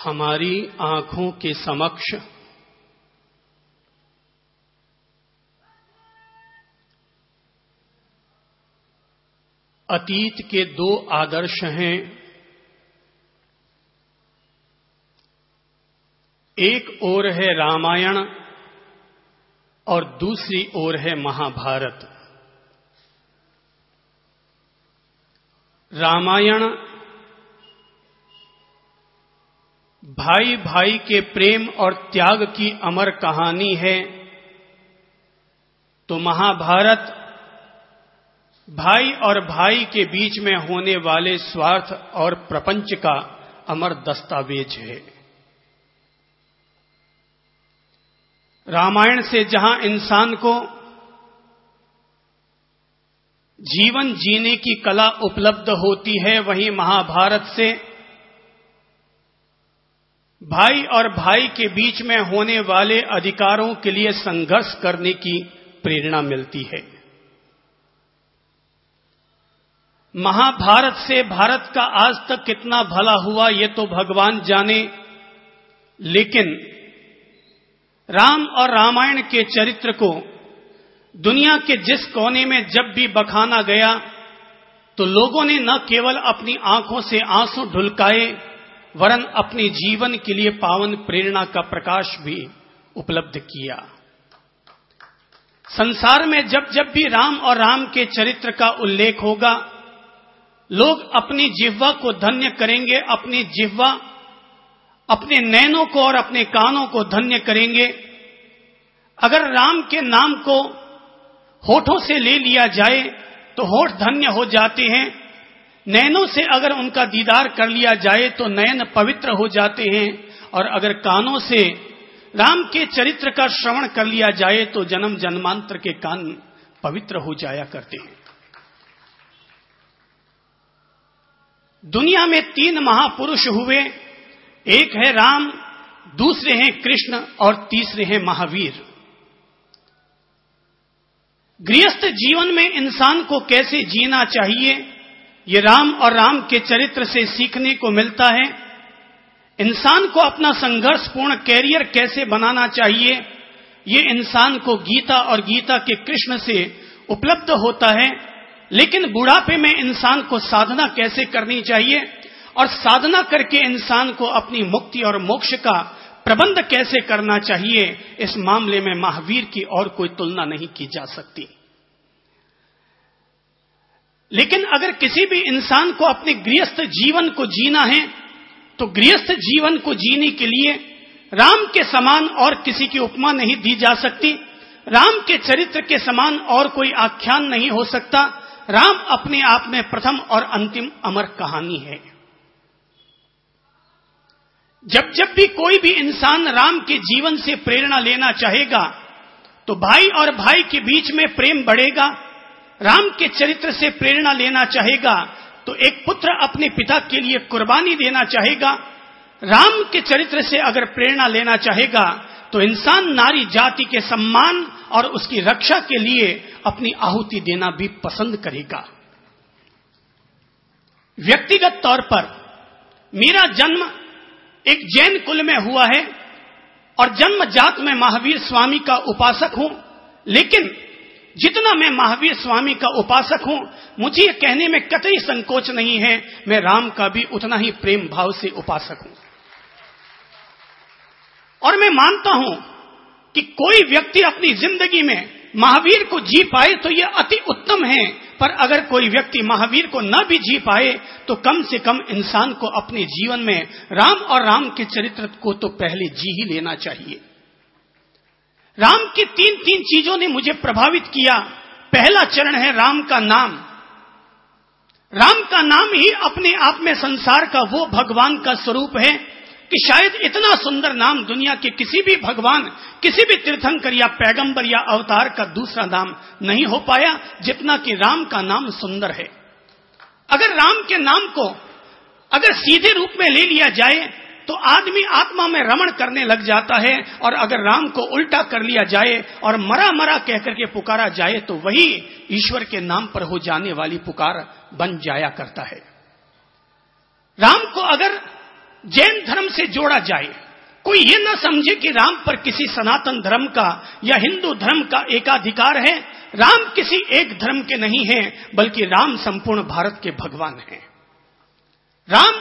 हमारी आंखों के समक्ष अतीत के दो आदर्श हैं। एक ओर है रामायण और दूसरी ओर है महाभारत। रामायण भाई भाई के प्रेम और त्याग की अमर कहानी है, तो महाभारत भाई और भाई के बीच में होने वाले स्वार्थ और प्रपंच का अमर दस्तावेज है। रामायण से जहां इंसान को जीवन जीने की कला उपलब्ध होती है, वहीं महाभारत से भाई और भाई के बीच में होने वाले अधिकारों के लिए संघर्ष करने की प्रेरणा मिलती है। महाभारत से भारत का आज तक कितना भला हुआ ये तो भगवान जाने, लेकिन राम और रामायण के चरित्र को दुनिया के जिस कोने में जब भी बखाना गया, तो लोगों ने न केवल अपनी आंखों से आंसू ढुलकाए, वरन अपने जीवन के लिए पावन प्रेरणा का प्रकाश भी उपलब्ध किया। संसार में जब जब भी राम और राम के चरित्र का उल्लेख होगा, लोग अपनी जिह्वा को धन्य करेंगे, अपनी जिह्वा, अपने नैनों को और अपने कानों को धन्य करेंगे। अगर राम के नाम को होठों से ले लिया जाए तो होठ धन्य हो जाते हैं, नैनों से अगर उनका दीदार कर लिया जाए तो नयन पवित्र हो जाते हैं, और अगर कानों से राम के चरित्र का श्रवण कर लिया जाए तो जन्म जन्मांतर के कान पवित्र हो जाया करते हैं। दुनिया में तीन महापुरुष हुए, एक है राम, दूसरे हैं कृष्ण और तीसरे हैं महावीर। गृहस्थ जीवन में इंसान को कैसे जीना चाहिए, ये राम और राम के चरित्र से सीखने को मिलता है। इंसान को अपना संघर्षपूर्ण कैरियर कैसे बनाना चाहिए, ये इंसान को गीता और गीता के कृष्ण से उपलब्ध होता है। लेकिन बुढ़ापे में इंसान को साधना कैसे करनी चाहिए और साधना करके इंसान को अपनी मुक्ति और मोक्ष का प्रबंध कैसे करना चाहिए, इस मामले में महावीर की और कोई तुलना नहीं की जा सकती। लेकिन अगर किसी भी इंसान को अपने गृहस्थ जीवन को जीना है, तो गृहस्थ जीवन को जीने के लिए राम के समान और किसी की उपमा नहीं दी जा सकती। राम के चरित्र के समान और कोई आख्यान नहीं हो सकता। राम अपने आप में प्रथम और अंतिम अमर कहानी है। जब जब भी कोई भी इंसान राम के जीवन से प्रेरणा लेना चाहेगा, तो भाई और भाई के बीच में प्रेम बढ़ेगा। राम के चरित्र से प्रेरणा लेना चाहेगा तो एक पुत्र अपने पिता के लिए कुर्बानी देना चाहेगा। राम के चरित्र से अगर प्रेरणा लेना चाहेगा तो इंसान नारी जाति के सम्मान और उसकी रक्षा के लिए अपनी आहुति देना भी पसंद करेगा। व्यक्तिगत तौर पर मेरा जन्म एक जैन कुल में हुआ है और जन्म जात में महावीर स्वामी का उपासक हूं। लेकिन जितना मैं महावीर स्वामी का उपासक हूं, मुझे यह कहने में कतई संकोच नहीं है, मैं राम का भी उतना ही प्रेम भाव से उपासक हूं। और मैं मानता हूं कि कोई व्यक्ति अपनी जिंदगी में महावीर को जी पाए तो यह अति उत्तम है, पर अगर कोई व्यक्ति महावीर को न भी जी पाए तो कम से कम इंसान को अपने जीवन में राम और राम के चरित्र को तो पहले जी ही लेना चाहिए। राम की तीन चीजों ने मुझे प्रभावित किया। पहला चरण है राम का नाम। राम का नाम ही अपने आप में संसार का वो भगवान का स्वरूप है कि शायद इतना सुंदर नाम दुनिया के किसी भी भगवान, किसी भी तीर्थंकर या पैगंबर या अवतार का दूसरा नाम नहीं हो पाया जितना कि राम का नाम सुंदर है। अगर राम के नाम को अगर सीधे रूप में ले लिया जाए तो आदमी आत्मा में रमण करने लग जाता है, और अगर राम को उल्टा कर लिया जाए और मरा मरा कहकर के पुकारा जाए तो वही ईश्वर के नाम पर हो जाने वाली पुकार बन जाया करता है। राम को अगर जैन धर्म से जोड़ा जाए। कोई ये ना समझे कि राम पर किसी सनातन धर्म का या हिंदू धर्म का एकाधिकार है। राम किसी एक धर्म के नहीं हैं, बल्कि राम संपूर्ण भारत के भगवान हैं। राम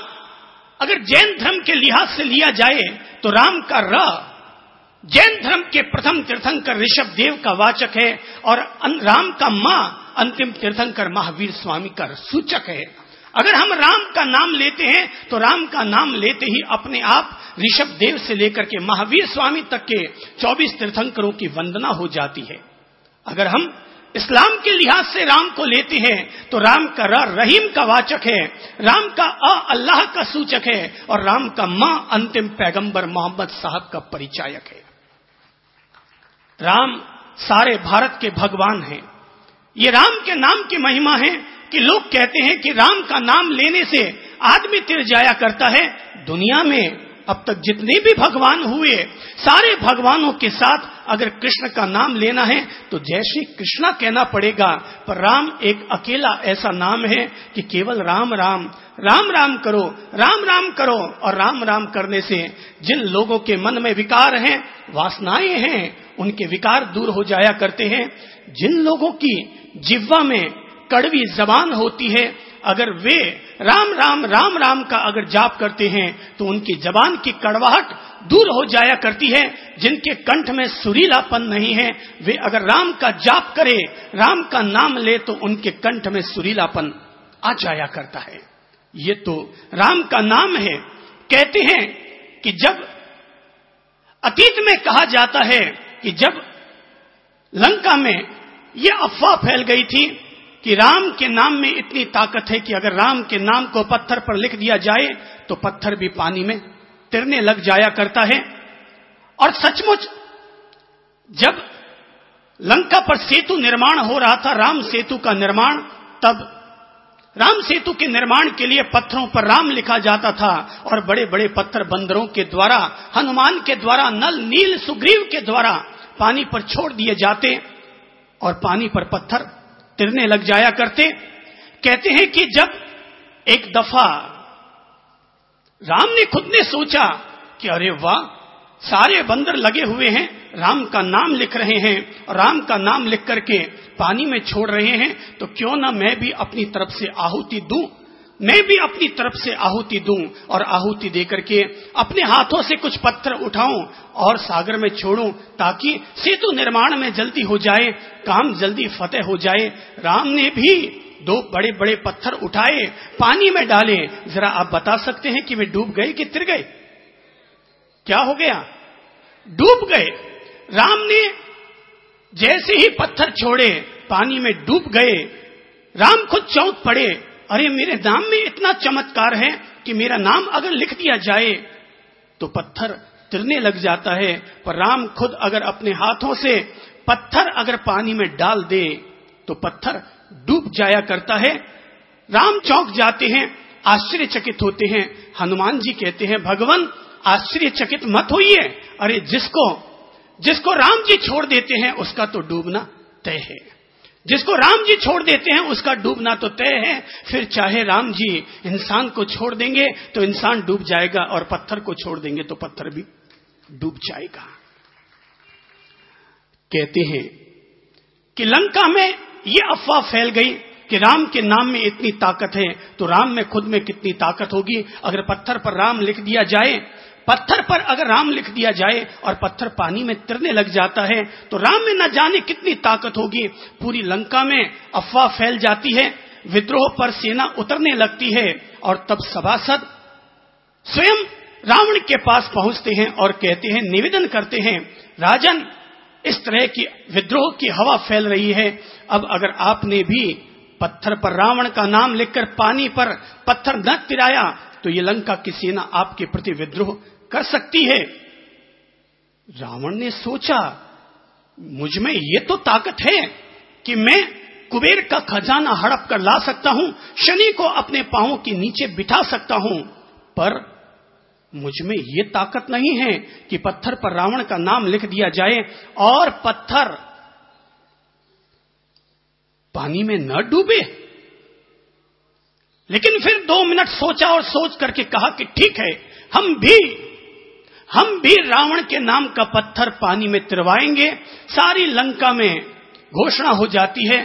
अगर जैन धर्म के लिहाज से लिया जाए तो राम का र जैन धर्म के प्रथम तीर्थंकर ऋषभ देव का वाचक है और राम का मा अंतिम तीर्थंकर महावीर स्वामी का सूचक है। अगर हम राम का नाम लेते हैं तो राम का नाम लेते ही अपने आप ऋषभ देव से लेकर के महावीर स्वामी तक के 24 तीर्थंकरों की वंदना हो जाती है। अगर हम इस्लाम के लिहाज से राम को लेते हैं तो राम का रहीम का वाचक है, राम का अल्लाह का सूचक है और राम का मां अंतिम पैगंबर मोहम्मद साहब का परिचायक है। राम सारे भारत के भगवान हैं। ये राम के नाम की महिमा है कि लोग कहते हैं कि राम का नाम लेने से आदमी तिर जाया करता है। दुनिया में अब तक जितने भी भगवान हुए, सारे भगवानों के साथ अगर कृष्ण का नाम लेना है तो जय श्री कृष्णा कहना पड़ेगा। पर राम एक अकेला ऐसा नाम है कि केवल राम राम राम राम करो, राम राम करो। और राम राम करने से जिन लोगों के मन में विकार हैं, वासनाएं हैं, उनके विकार दूर हो जाया करते हैं। जिन लोगों की जिह्वा में कड़वी जबान होती है, अगर वे राम राम राम राम का अगर जाप करते हैं तो उनकी जबान की कड़वाहट दूर हो जाया करती है। जिनके कंठ में सुरीलापन नहीं है, वे अगर राम का जाप करें, राम का नाम ले तो उनके कंठ में सुरीलापन आ जाया करता है। ये तो राम का नाम है। कहते हैं कि जब अतीत में कहा जाता है कि जब लंका में यह अफवाह फैल गई थी कि राम के नाम में इतनी ताकत है कि अगर राम के नाम को पत्थर पर लिख दिया जाए तो पत्थर भी पानी में तैरने लग जाया करता है। और सचमुच जब लंका पर सेतु निर्माण हो रहा था, राम सेतु का निर्माण, तब राम सेतु के निर्माण के लिए पत्थरों पर राम लिखा जाता था और बड़े बड़े पत्थर बंदरों के द्वारा, हनुमान के द्वारा, नल नील सुग्रीव के द्वारा पानी पर छोड़ दिए जाते और पानी पर पत्थर तिरने लग जाया करते। कहते हैं कि जब एक दफा राम ने खुद ने सोचा कि अरे वाह, सारे बंदर लगे हुए हैं, राम का नाम लिख रहे हैं और राम का नाम लिख करके पानी में छोड़ रहे हैं, तो क्यों ना मैं भी अपनी तरफ से आहुति दूं, मैं भी अपनी तरफ से आहुति दूं और आहुति देकर के अपने हाथों से कुछ पत्थर उठाऊं और सागर में छोड़ूं, ताकि सेतु निर्माण में जल्दी हो जाए, काम जल्दी फतेह हो जाए। राम ने भी 2 बड़े बड़े पत्थर उठाए, पानी में डाले। जरा आप बता सकते हैं कि वे डूब गए कि तिर गए? क्या हो गया? डूब गए। राम ने जैसे ही पत्थर छोड़े, पानी में डूब गए। राम खुद चौंक पड़े, अरे मेरे नाम में इतना चमत्कार है कि मेरा नाम अगर लिख दिया जाए तो पत्थर तिरने लग जाता है। पर राम खुद अगर अपने हाथों से पत्थर अगर पानी में डाल दे तो पत्थर डूब जाया करता है। राम चौंक जाते हैं, आश्चर्यचकित होते हैं। हनुमान जी कहते हैं, भगवान आश्चर्यचकित मत होइए, अरे जिसको राम जी छोड़ देते हैं उसका तो डूबना तय है। जिसको राम जी छोड़ देते हैं उसका डूबना तो तय है। फिर चाहे राम जी इंसान को छोड़ देंगे तो इंसान डूब जाएगा और पत्थर को छोड़ देंगे तो पत्थर भी डूब जाएगा। कहते हैं कि लंका में यह अफवाह फैल गई कि राम के नाम में इतनी ताकत है, तो राम में खुद में कितनी ताकत होगी। अगर पत्थर पर राम लिख दिया जाए, पत्थर पर अगर राम लिख दिया जाए और पत्थर पानी में तिरने लग जाता है तो राम में न जाने कितनी ताकत होगी। पूरी लंका में अफवाह फैल जाती है, विद्रोह पर सेना उतरने लगती है और तब सभासद स्वयं रावण के पास पहुंचते हैं और कहते हैं, निवेदन करते हैं, राजन इस तरह की विद्रोह की हवा फैल रही है, अब अगर आपने भी पत्थर पर रावण का नाम लिखकर पानी पर पत्थर न तिराया तो ये लंका की सेना आपके प्रति विद्रोह कर सकती है। रावण ने सोचा, मुझ में ये तो ताकत है कि मैं कुबेर का खजाना हड़प कर ला सकता हूं, शनि को अपने पांवों के नीचे बिठा सकता हूं, पर मुझ में ये ताकत नहीं है कि पत्थर पर रावण का नाम लिख दिया जाए और पत्थर पानी में न डूबे। लेकिन फिर 2 मिनट सोचा और सोच करके कहा कि ठीक है, हम भी रावण के नाम का पत्थर पानी में तिरवाएंगे। सारी लंका में घोषणा हो जाती है,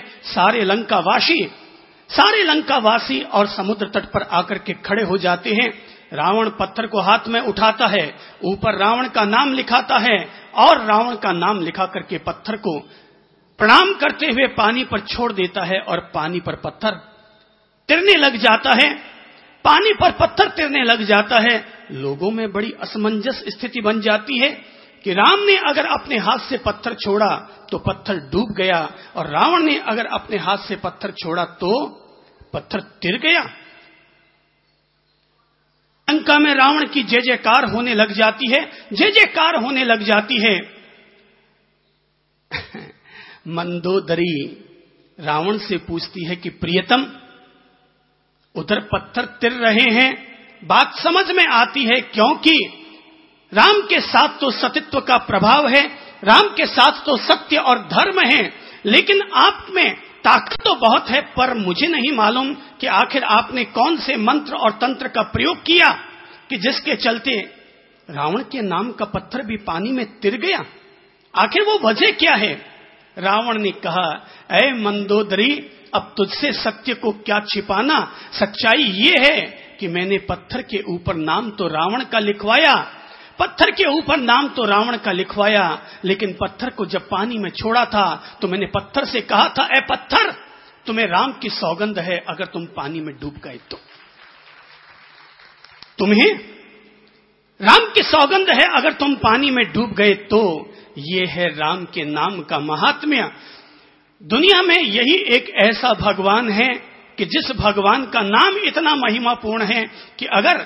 सारे लंकावासी और समुद्र तट पर आकर के खड़े हो जाते हैं। रावण पत्थर को हाथ में उठाता है, ऊपर रावण का नाम लिखाता है और रावण का नाम लिखा करके पत्थर को प्रणाम करते हुए पानी पर छोड़ देता है और पानी पर पत्थर तिरने लग जाता है। पानी पर पत्थर तिरने लग जाता है। लोगों में बड़ी असमंजस स्थिति बन जाती है कि राम ने अगर अपने हाथ से पत्थर छोड़ा तो पत्थर डूब गया, और रावण ने अगर अपने हाथ से पत्थर छोड़ा तो पत्थर तिर गया। लंका में रावण की जय जयकार होने लग जाती है, जय जयकार होने लग जाती है। मंदोदरी रावण से पूछती है कि प्रियतम, उधर पत्थर तिर रहे हैं। बात समझ में आती है, क्योंकि राम के साथ तो सतित्व का प्रभाव है, राम के साथ तो सत्य और धर्म है, लेकिन आप में ताकत तो बहुत है, पर मुझे नहीं मालूम कि आखिर आपने कौन से मंत्र और तंत्र का प्रयोग किया कि जिसके चलते रावण के नाम का पत्थर भी पानी में तिर गया। आखिर वो वजह क्या है? रावण ने कहा, ऐ मंदोदरी, अब तुझसे सत्य को क्या छिपाना। सच्चाई ये है कि मैंने पत्थर के ऊपर नाम तो रावण का लिखवाया, पत्थर के ऊपर नाम तो रावण का लिखवाया, लेकिन पत्थर को जब पानी में छोड़ा था तो मैंने पत्थर से कहा था, ऐ पत्थर, तुम्हें राम की सौगंध है, अगर तुम पानी में डूब गए तो, तुम्हें राम की सौगंध है, अगर तुम पानी में डूब गए तो। ये है राम के नाम का महात्म्य। दुनिया में यही एक ऐसा भगवान है कि जिस भगवान का नाम इतना महिमापूर्ण है कि अगर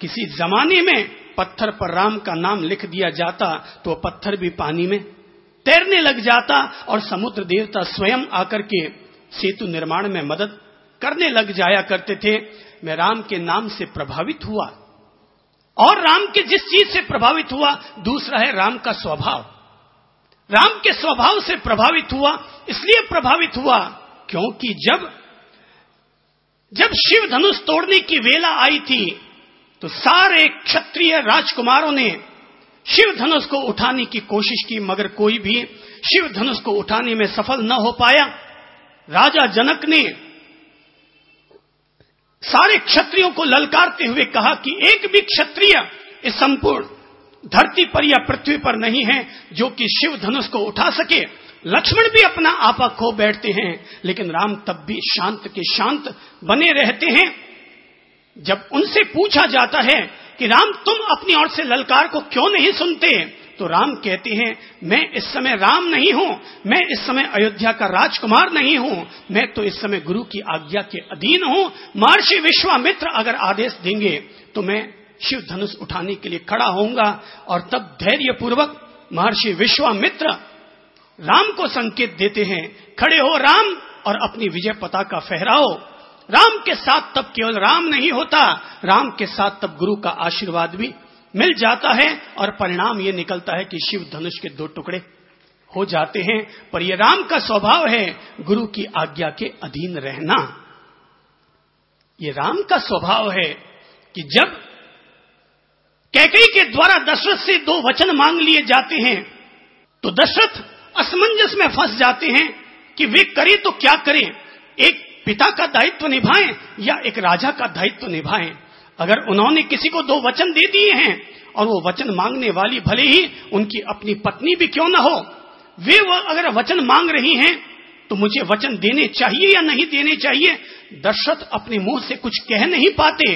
किसी जमाने में पत्थर पर राम का नाम लिख दिया जाता तो पत्थर भी पानी में तैरने लग जाता, और समुद्र देवता स्वयं आकर के सेतु निर्माण में मदद करने लग जाया करते थे। मैं राम के नाम से प्रभावित हुआ, और राम के जिस चीज से प्रभावित हुआ, दूसरा है राम का स्वभाव। राम के स्वभाव से प्रभावित हुआ, इसलिए प्रभावित हुआ क्योंकि जब शिव धनुष तोड़ने की वेला आई थी तो सारे क्षत्रिय राजकुमारों ने शिव धनुष को उठाने की कोशिश की, मगर कोई भी शिव धनुष को उठाने में सफल न हो पाया। राजा जनक ने सारे क्षत्रियों को ललकारते हुए कहा कि एक भी क्षत्रिय इस संपूर्ण धरती पर या पृथ्वी पर नहीं है जो कि शिव धनुष को उठा सके। लक्ष्मण भी अपना आपा खो बैठते हैं, लेकिन राम तब भी शांत के शांत बने रहते हैं। जब उनसे पूछा जाता है कि राम, तुम अपनी ओर से ललकार को क्यों नहीं सुनते, तो राम कहते हैं, मैं इस समय राम नहीं हूं, मैं इस समय अयोध्या का राजकुमार नहीं हूं, मैं तो इस समय गुरु की आज्ञा के अधीन हूं। महर्षि विश्वामित्र अगर आदेश देंगे तो मैं शिव धनुष उठाने के लिए खड़ा होऊंगा। और तब धैर्य पूर्वक महर्षि विश्वामित्र राम को संकेत देते हैं, खड़े हो राम और अपनी विजय पताका फहराओ। राम के साथ तब केवल राम नहीं होता, राम के साथ तब गुरु का आशीर्वाद भी मिल जाता है, और परिणाम ये निकलता है कि शिव धनुष के 2 टुकड़े हो जाते हैं। पर यह राम का स्वभाव है, गुरु की आज्ञा के अधीन रहना। ये राम का स्वभाव है कि जब कैकेयी के द्वारा दशरथ से 2 वचन मांग लिए जाते हैं तो दशरथ असमंजस में फंस जाते हैं कि वे करें तो क्या करें, एक पिता का दायित्व निभाएं या एक राजा का दायित्व निभाएं। अगर उन्होंने किसी को 2 वचन दे दिए हैं और वो वचन मांगने वाली भले ही उनकी अपनी पत्नी भी क्यों न हो, वे वो अगर वचन मांग रही हैं तो मुझे वचन देने चाहिए या नहीं देने चाहिए। दशरथ अपने मुंह से कुछ कह नहीं पाते,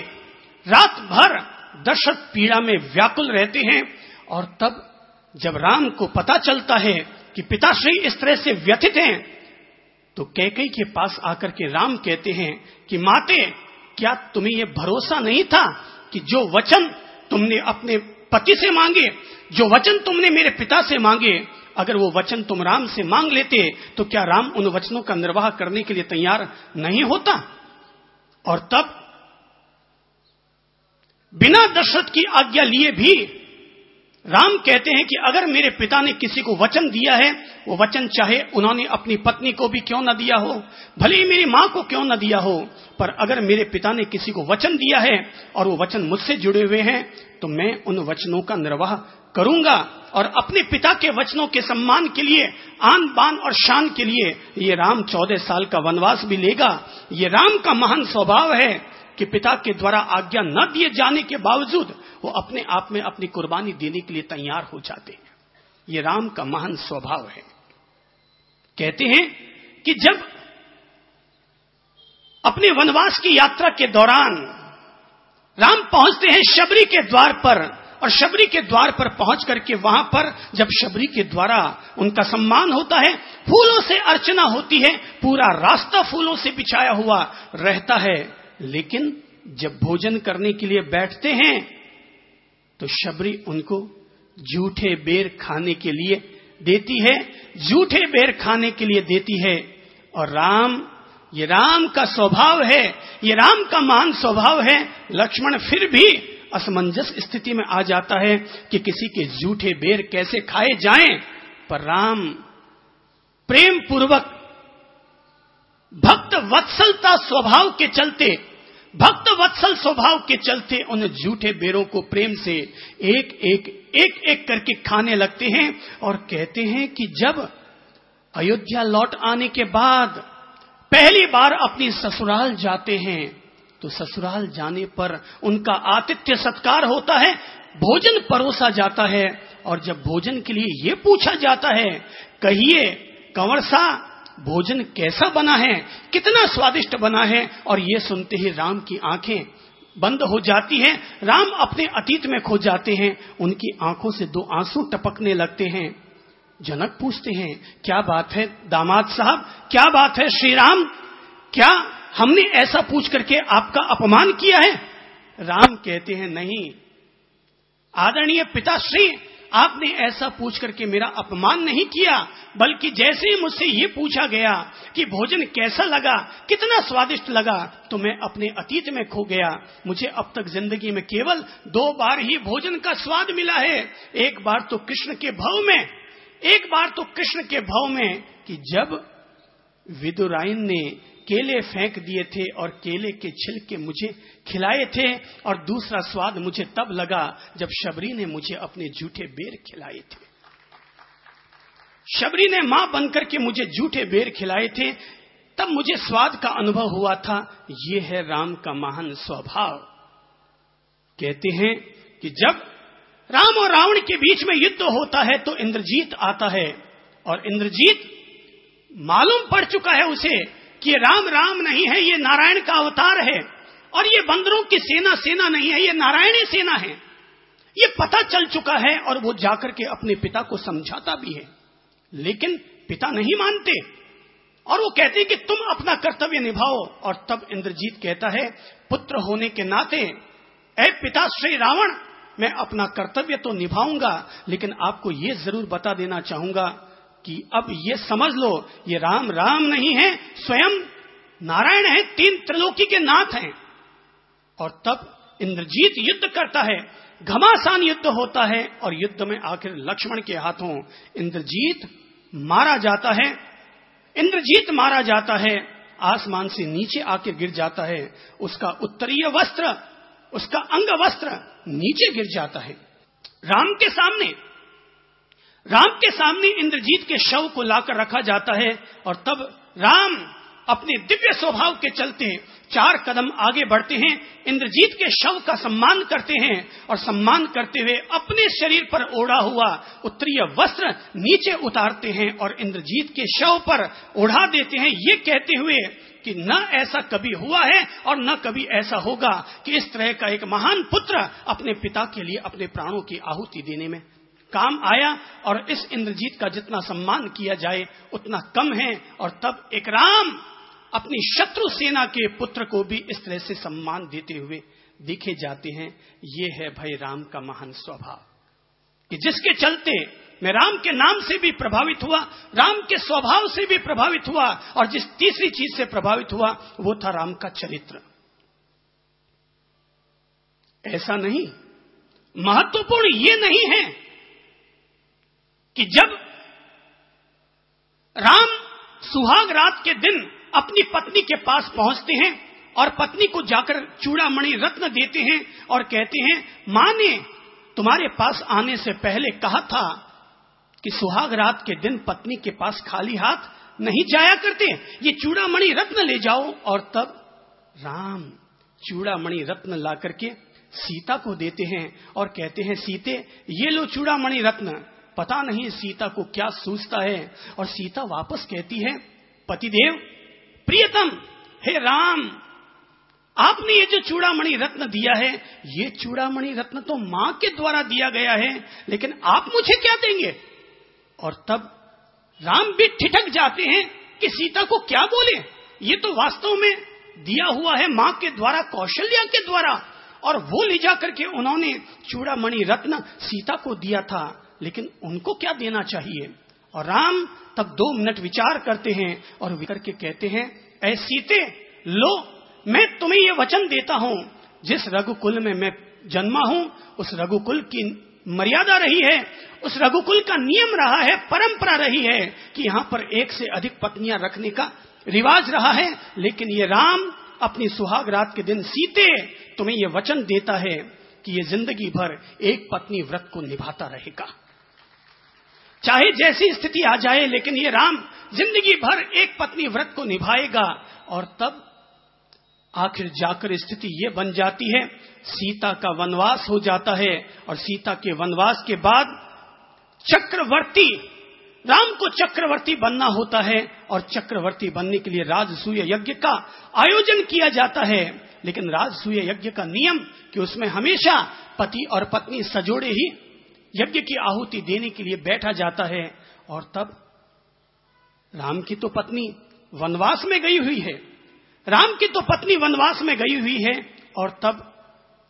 रात भर दशरथ पीड़ा में व्याकुल रहते हैं। और तब जब राम को पता चलता है कि पिताश्री इस तरह से व्यथित हैं, तो कैकेयी के पास आकर के राम कहते हैं कि माते, क्या तुम्हें यह भरोसा नहीं था कि जो वचन तुमने अपने पति से मांगे, जो वचन तुमने मेरे पिता से मांगे, अगर वो वचन तुम राम से मांग लेते तो क्या राम उन वचनों का निर्वाह करने के लिए तैयार नहीं होता? और तब बिना दशरथ की आज्ञा लिए भी राम कहते हैं कि अगर मेरे पिता ने किसी को वचन दिया है, वो वचन चाहे उन्होंने अपनी पत्नी को भी क्यों न दिया हो, भले ही मेरी मां को क्यों न दिया हो, पर अगर मेरे पिता ने किसी को वचन दिया है और वो वचन मुझसे जुड़े हुए हैं, तो मैं उन वचनों का निर्वाह करूंगा और अपने पिता के वचनों के सम्मान के लिए, आन बान और शान के लिए ये राम 14 साल का वनवास भी लेगा। ये राम का महान स्वभाव है कि पिता के द्वारा आज्ञा न दिए जाने के बावजूद वो अपने आप में अपनी कुर्बानी देने के लिए तैयार हो जाते हैं। ये राम का महान स्वभाव है। कहते हैं कि जब अपने वनवास की यात्रा के दौरान राम पहुंचते हैं शबरी के द्वार पर, और शबरी के द्वार पर पहुंच करके वहां पर जब शबरी के द्वारा उनका सम्मान होता है, फूलों से अर्चना होती है, पूरा रास्ता फूलों से बिछाया हुआ रहता है, लेकिन जब भोजन करने के लिए बैठते हैं तो शबरी उनको झूठे बेर खाने के लिए देती है, झूठे बेर खाने के लिए देती है। और राम, ये राम का स्वभाव है, ये राम का महान स्वभाव है। लक्ष्मण फिर भी असमंजस स्थिति में आ जाता है कि किसी के झूठे बेर कैसे खाए जाएं, पर राम प्रेम पूर्वक भक्त वत्सलता स्वभाव के चलते, भक्त वत्सल स्वभाव के चलते उन झूठे बेरों को प्रेम से एक एक करके खाने लगते हैं। और कहते हैं कि जब अयोध्या लौट आने के बाद पहली बार अपनी ससुराल जाते हैं तो ससुराल जाने पर उनका आतिथ्य सत्कार होता है, भोजन परोसा जाता है। और जब भोजन के लिए ये पूछा जाता है, कहिए कंवर सा भोजन कैसा बना है, कितना स्वादिष्ट बना है, और ये सुनते ही राम की आंखें बंद हो जाती हैं। राम अपने अतीत में खो जाते हैं, उनकी आंखों से 2 आंसू टपकने लगते हैं। जनक पूछते हैं, क्या बात है दामाद साहब, क्या बात है श्री राम, क्या हमने ऐसा पूछ करके आपका अपमान किया है? राम कहते हैं, नहीं आदरणीय पिताश्री, आपने ऐसा पूछ करके मेरा अपमान नहीं किया, बल्कि जैसे ही मुझसे ये पूछा गया कि भोजन कैसा लगा, कितना स्वादिष्ट लगा, तो मैं अपने अतीत में खो गया। मुझे अब तक जिंदगी में केवल 2 बार ही भोजन का स्वाद मिला है। एक बार तो कृष्ण के भाव में, एक बार तो कृष्ण के भाव में कि जब विदुराइन ने केले फेंक दिए थे और केले के छिलके मुझे खिलाए थे, और दूसरा स्वाद मुझे तब लगा जब शबरी ने मुझे अपने झूठे बेर खिलाए थे। शबरी ने मां बनकर के मुझे झूठे बेर खिलाए थे, तब मुझे स्वाद का अनुभव हुआ था। ये है राम का महान स्वभाव। कहते हैं कि जब राम और रावण के बीच में युद्ध होता है तो इंद्रजीत आता है, और इंद्रजीत मालूम पड़ चुका है उसे कि ये राम राम नहीं है, ये नारायण का अवतार है, और ये बंदरों की सेना सेना नहीं है, ये नारायणी सेना है। ये पता चल चुका है, और वो जाकर के अपने पिता को समझाता भी है, लेकिन पिता नहीं मानते और वो कहते हैं कि तुम अपना कर्तव्य निभाओ। और तब इंद्रजीत कहता है, पुत्र होने के नाते ऐ पिता श्री रावण, मैं अपना कर्तव्य तो निभाऊंगा, लेकिन आपको ये जरूर बता देना चाहूंगा कि अब ये समझ लो, ये राम राम नहीं है, स्वयं नारायण है, 3 त्रिलोकी के नाथ हैं। और तब इंद्रजीत युद्ध करता है, घमासान युद्ध होता है, और युद्ध में आखिर लक्ष्मण के हाथों इंद्रजीत मारा जाता है। इंद्रजीत मारा जाता है, आसमान से नीचे आके गिर जाता है, उसका उत्तरीय वस्त्र, उसका अंग वस्त्र नीचे गिर जाता है। राम के सामने इंद्रजीत के शव को लाकर रखा जाता है, और तब राम अपने दिव्य स्वभाव के चलते 4 कदम आगे बढ़ते हैं, इंद्रजीत के शव का सम्मान करते हैं, और सम्मान करते हुए अपने शरीर पर ओढ़ा हुआ उत्तरीय वस्त्र नीचे उतारते हैं और इंद्रजीत के शव पर ओढ़ा देते हैं, ये कहते हुए कि न ऐसा कभी हुआ है और न कभी ऐसा होगा कि इस तरह का एक महान पुत्र अपने पिता के लिए अपने प्राणों की आहुति देने में काम आया, और इस इंद्रजीत का जितना सम्मान किया जाए उतना कम है। और तब एक राम अपनी शत्रु सेना के पुत्र को भी इस तरह से सम्मान देते हुए दिखे जाते हैं। ये है भाई राम का महान स्वभाव, कि जिसके चलते मैं राम के नाम से भी प्रभावित हुआ, राम के स्वभाव से भी प्रभावित हुआ, और जिस तीसरी चीज से प्रभावित हुआ वो था राम का चरित्र। ऐसा नहीं, महत्वपूर्ण ये नहीं है कि जब राम सुहाग रात के दिन अपनी पत्नी के पास पहुंचते हैं और पत्नी को जाकर चूड़ामणि रत्न देते हैं और कहते हैं, मां ने तुम्हारे पास आने से पहले कहा था कि सुहाग रात के दिन पत्नी के पास खाली हाथ नहीं जाया करते, ये चूड़ामणि रत्न ले जाओ। और तब राम चूड़ामणि रत्न ला करके सीता को देते हैं और कहते हैं, सीते ये लो चूड़ामणि रत्न। पता नहीं सीता को क्या सूझता है और सीता वापस कहती है, पतिदेव प्रियतम, हे राम, आपने ये जो चूड़ामणि रत्न दिया है, ये चूड़ामणि रत्न तो मां के द्वारा दिया गया है, लेकिन आप मुझे क्या देंगे? और तब राम भी ठिठक जाते हैं कि सीता को क्या बोले, ये तो वास्तव में दिया हुआ है मां के द्वारा, कौशल्या के द्वारा, और वो ले जाकर के उन्होंने चूड़ामणि रत्न सीता को दिया था, लेकिन उनको क्या देना चाहिए? और राम तब 2 मिनट विचार करते हैं और विकर के कहते हैं, ऐ सीते, लो मैं तुम्हें ये वचन देता हूं, जिस रघुकुल में मैं जन्मा हूं उस रघुकुल की मर्यादा रही है, उस रघुकुल का नियम रहा है, परंपरा रही है कि यहां पर 1 से अधिक पत्नियां रखने का रिवाज रहा है। लेकिन ये राम अपनी सुहाग रात के दिन सीते तुम्हें ये वचन देता है कि ये जिंदगी भर एक पत्नी व्रत को निभाता रहेगा, चाहे जैसी स्थिति आ जाए, लेकिन ये राम जिंदगी भर एक पत्नी व्रत को निभाएगा। और तब आखिर जाकर स्थिति ये बन जाती है, सीता का वनवास हो जाता है और सीता के वनवास के बाद चक्रवर्ती, राम को चक्रवर्ती बनना होता है और चक्रवर्ती बनने के लिए राजसूय यज्ञ का आयोजन किया जाता है। लेकिन राजसूय यज्ञ का नियम कि उसमें हमेशा पति और पत्नी सजोड़े ही यज्ञ की आहुति देने के लिए बैठा जाता है। और तब राम की तो पत्नी वनवास में गई हुई है, राम की तो पत्नी वनवास में गई हुई है, और तब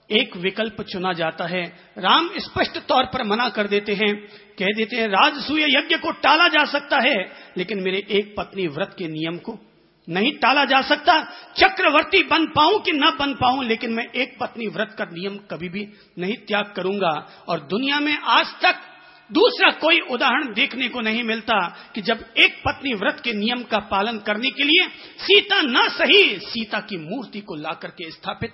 एक विकल्प चुना जाता है। राम स्पष्ट तौर पर मना कर देते हैं, कह देते हैं, राजसूय यज्ञ को टाला जा सकता है, लेकिन मेरे एक पत्नी व्रत के नियम को नहीं टाला जा सकता। चक्रवर्ती बन पाऊं कि न बन पाऊं, लेकिन मैं एक पत्नी व्रत का नियम कभी भी नहीं त्याग करूंगा। और दुनिया में आज तक दूसरा कोई उदाहरण देखने को नहीं मिलता कि जब एक पत्नी व्रत के नियम का पालन करने के लिए सीता न सही, सीता की मूर्ति को ला करके स्थापित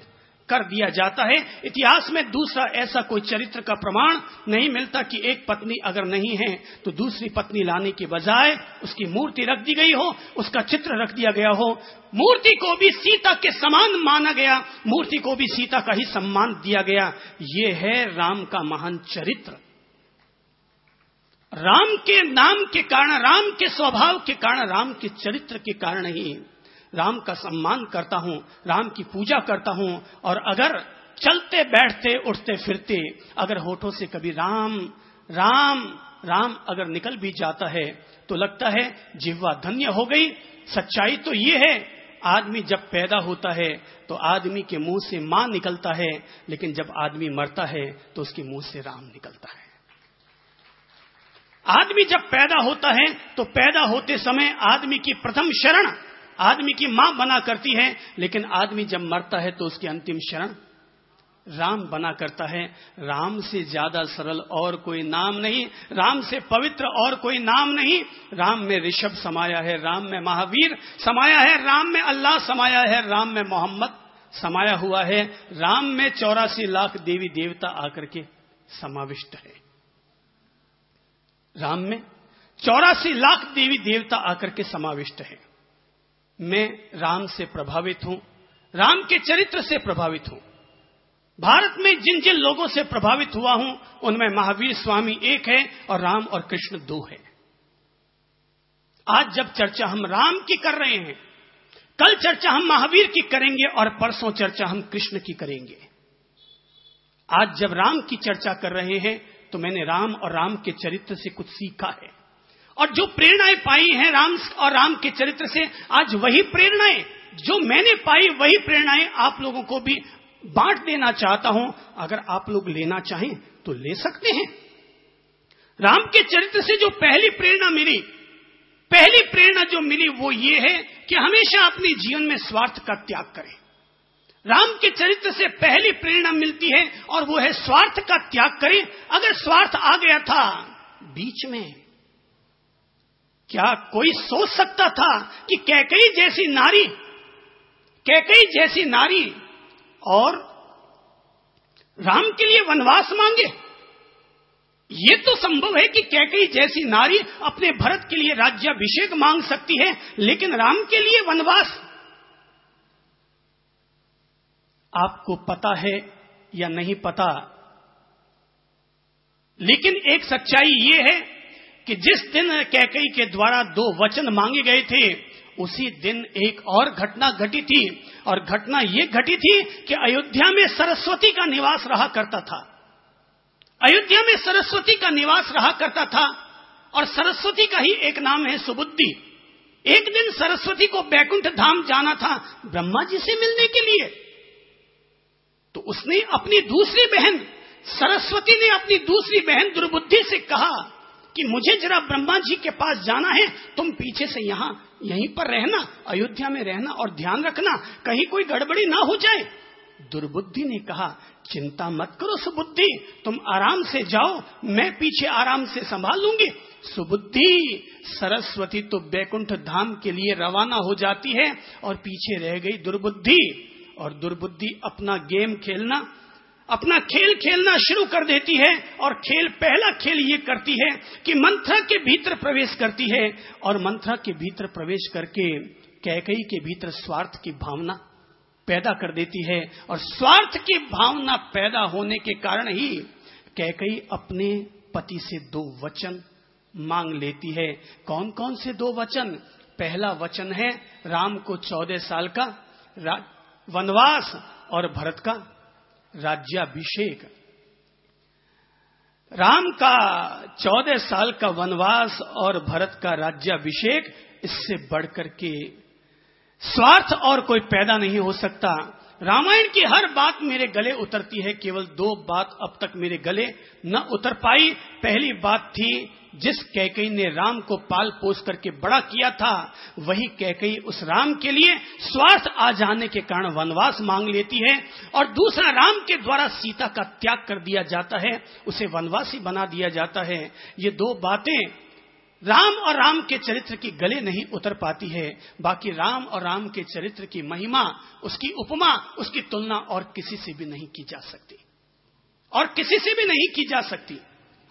कर दिया जाता है। इतिहास में दूसरा ऐसा कोई चरित्र का प्रमाण नहीं मिलता कि एक पत्नी अगर नहीं है तो दूसरी पत्नी लाने के बजाय उसकी मूर्ति रख दी गई हो, उसका चित्र रख दिया गया हो, मूर्ति को भी सीता के समान माना गया, मूर्ति को भी सीता का ही सम्मान दिया गया। ये है राम का महान चरित्र। राम के नाम के कारण, राम के स्वभाव के कारण, राम के चरित्र के कारण ही राम का सम्मान करता हूं, राम की पूजा करता हूं। और अगर चलते बैठते उठते फिरते अगर होठों से कभी राम राम राम अगर निकल भी जाता है तो लगता है जिह्वा धन्य हो गई। सच्चाई तो ये है, आदमी जब पैदा होता है तो आदमी के मुंह से मां निकलता है, लेकिन जब आदमी मरता है तो उसके मुंह से राम निकलता है। आदमी जब पैदा होता है तो पैदा होते समय आदमी की प्रथम शरण आदमी की मां बना करती है, लेकिन आदमी जब मरता है तो उसकी अंतिम शरण राम बना करता है। राम से ज्यादा सरल और कोई नाम नहीं, राम से पवित्र और कोई नाम नहीं। राम में ऋषभ समाया है, राम में महावीर समाया है, राम में अल्लाह समाया है, राम में मोहम्मद समाया हुआ है, राम में 84 लाख देवी देवता आकर के समाविष्ट है। राम में 84 लाख देवी देवता आकर के समाविष्ट है। मैं राम से प्रभावित हूं, राम के चरित्र से प्रभावित हूं। भारत में जिन जिन लोगों से प्रभावित हुआ हूं उनमें महावीर स्वामी एक है और राम और कृष्ण 2 है। आज जब चर्चा हम राम की कर रहे हैं, कल चर्चा हम महावीर की करेंगे और परसों चर्चा हम कृष्ण की करेंगे। आज जब राम की चर्चा कर रहे हैं तो मैंने राम और राम के चरित्र से कुछ सीखा है, और जो प्रेरणाएं पाई हैं राम और राम के चरित्र से, आज वही प्रेरणाएं जो मैंने पाई वही प्रेरणाएं आप लोगों को भी बांट देना चाहता हूं। अगर आप लोग लेना चाहें तो ले सकते हैं। राम के चरित्र से जो पहली प्रेरणा जो मिली वो ये है कि हमेशा अपने जीवन में स्वार्थ का त्याग करें। राम के चरित्र से पहली प्रेरणा मिलती है और वो है स्वार्थ का त्याग करें। अगर स्वार्थ आ गया था, बीच में। क्या कोई सोच सकता था कि कैकेयी जैसी नारी और राम के लिए वनवास मांगे? ये तो संभव है कि कैकेयी जैसी नारी अपने भरत के लिए राज्याभिषेक मांग सकती है, लेकिन राम के लिए वनवास? आपको पता है या नहीं पता, लेकिन एक सच्चाई ये है कि जिस दिन कैकेयी के द्वारा 2 वचन मांगे गए थे, उसी दिन एक और घटना घटी थी, और घटना ये घटी थी कि अयोध्या में सरस्वती का निवास रहा करता था। अयोध्या में सरस्वती का निवास रहा करता था, और सरस्वती का ही एक नाम है सुबुद्धि। एक दिन सरस्वती को बैकुंठ धाम जाना था ब्रह्मा जी से मिलने के लिए, तो उसने अपनी दूसरी बहन सरस्वती ने अपनी दूसरी बहन दुर्बुद्धि से कहा कि मुझे जरा ब्रह्मा जी के पास जाना है, तुम पीछे से यहीं पर रहना, अयोध्या में रहना, और ध्यान रखना कहीं कोई गड़बड़ी ना हो जाए। दुर्बुद्धि ने कहा, चिंता मत करो सुबुद्धि, तुम आराम से जाओ, मैं पीछे आराम से संभाल लूंगी। सुबुद्धि, सरस्वती तो बैकुंठ धाम के लिए रवाना हो जाती है और पीछे रह गई दुर्बुद्धि। और दुर्बुद्धि अपना गेम खेलना, अपना खेल खेलना शुरू कर देती है, और पहला खेल ये करती है कि मंथरा के भीतर प्रवेश करती है, और मंथरा के भीतर प्रवेश करके कैकेयी के भीतर स्वार्थ की भावना पैदा कर देती है। और स्वार्थ की भावना पैदा होने के कारण ही कैकेयी अपने पति से 2 वचन मांग लेती है। कौन कौन से 2 वचन? पहला वचन है राम को 14 साल का वनवास और भरत का राज्याभिषेक। राम का 14 साल का वनवास और भरत का राज्याभिषेक, इससे बढ़कर के स्वार्थ और कोई पैदा नहीं हो सकता। रामायण की हर बात मेरे गले उतरती है, केवल 2 बात अब तक मेरे गले न उतर पाई। पहली बात थी, जिस कैकेयी ने राम को पाल पोस करके बड़ा किया था, वही कैकेयी उस राम के लिए स्वार्थ आ जाने के कारण वनवास मांग लेती है। और दूसरा, राम के द्वारा सीता का त्याग कर दिया जाता है, उसे वनवासी बना दिया जाता है। ये 2 बातें राम और राम के चरित्र की गले नहीं उतर पाती है। बाकी राम और राम के चरित्र की महिमा, उसकी उपमा, उसकी तुलना और किसी से भी नहीं की जा सकती, और किसी से भी नहीं की जा सकती।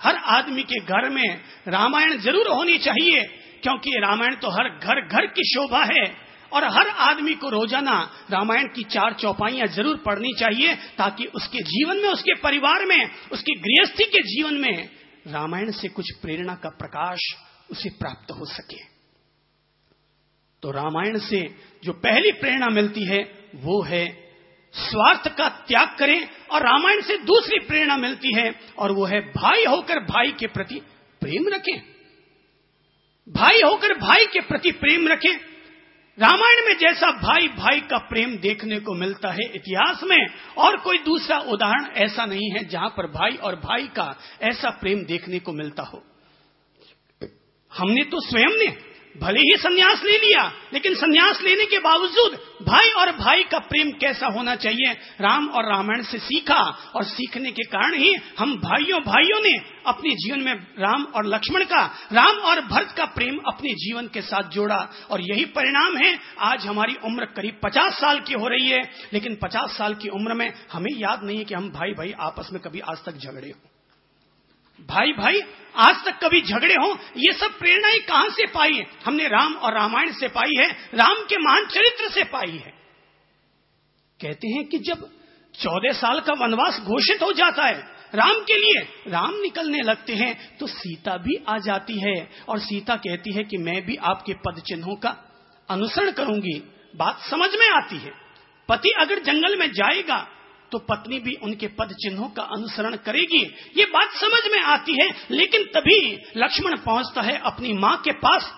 हर आदमी के घर में रामायण जरूर होनी चाहिए, क्योंकि रामायण तो हर घर घर की शोभा है, और हर आदमी को रोजाना रामायण की 4 चौपाइयां जरूर पढ़नी चाहिए, ताकि उसके जीवन में, उसके परिवार में, उसकी गृहस्थी के जीवन में रामायण से कुछ प्रेरणा का प्रकाश उसे प्राप्त हो सके। तो रामायण से जो पहली प्रेरणा मिलती है वो है स्वार्थ का त्याग करें, और रामायण से दूसरी प्रेरणा मिलती है, और वो है भाई होकर भाई के प्रति प्रेम रखें। भाई होकर भाई के प्रति प्रेम रखें। रामायण में जैसा भाई भाई का प्रेम देखने को मिलता है इतिहास में, और कोई दूसरा उदाहरण ऐसा नहीं है जहां पर भाई और भाई का ऐसा प्रेम देखने को मिलता हो। हमने तो स्वयं ने भले ही संन्यास ले लिया, लेकिन संन्यास लेने के बावजूद भाई और भाई का प्रेम कैसा होना चाहिए, राम और रामायण से सीखा, और सीखने के कारण ही हम भाइयों ने अपने जीवन में राम और लक्ष्मण का, राम और भरत का प्रेम अपने जीवन के साथ जोड़ा। और यही परिणाम है, आज हमारी उम्र करीब 50 साल की हो रही है, लेकिन 50 साल की उम्र में हमें याद नहीं है कि हम भाई भाई आपस में कभी आज तक झगड़े हो, भाई भाई आज तक कभी झगड़े हों। ये सब प्रेरणाएं कहां से पाई है? हमने राम और रामायण से पाई है, राम के महान चरित्र से पाई है। कहते हैं कि जब 14 साल का वनवास घोषित हो जाता है राम के लिए, राम निकलने लगते हैं, तो सीता भी आ जाती है, और सीता कहती है कि मैं भी आपके पद चिन्हों का अनुसरण करूंगी। बात समझ में आती है, पति अगर जंगल में जाएगा तो पत्नी भी उनके पद चिन्हों का अनुसरण करेगी, ये बात समझ में आती है। लेकिन तभी लक्ष्मण पहुंचता है अपनी मां के पास,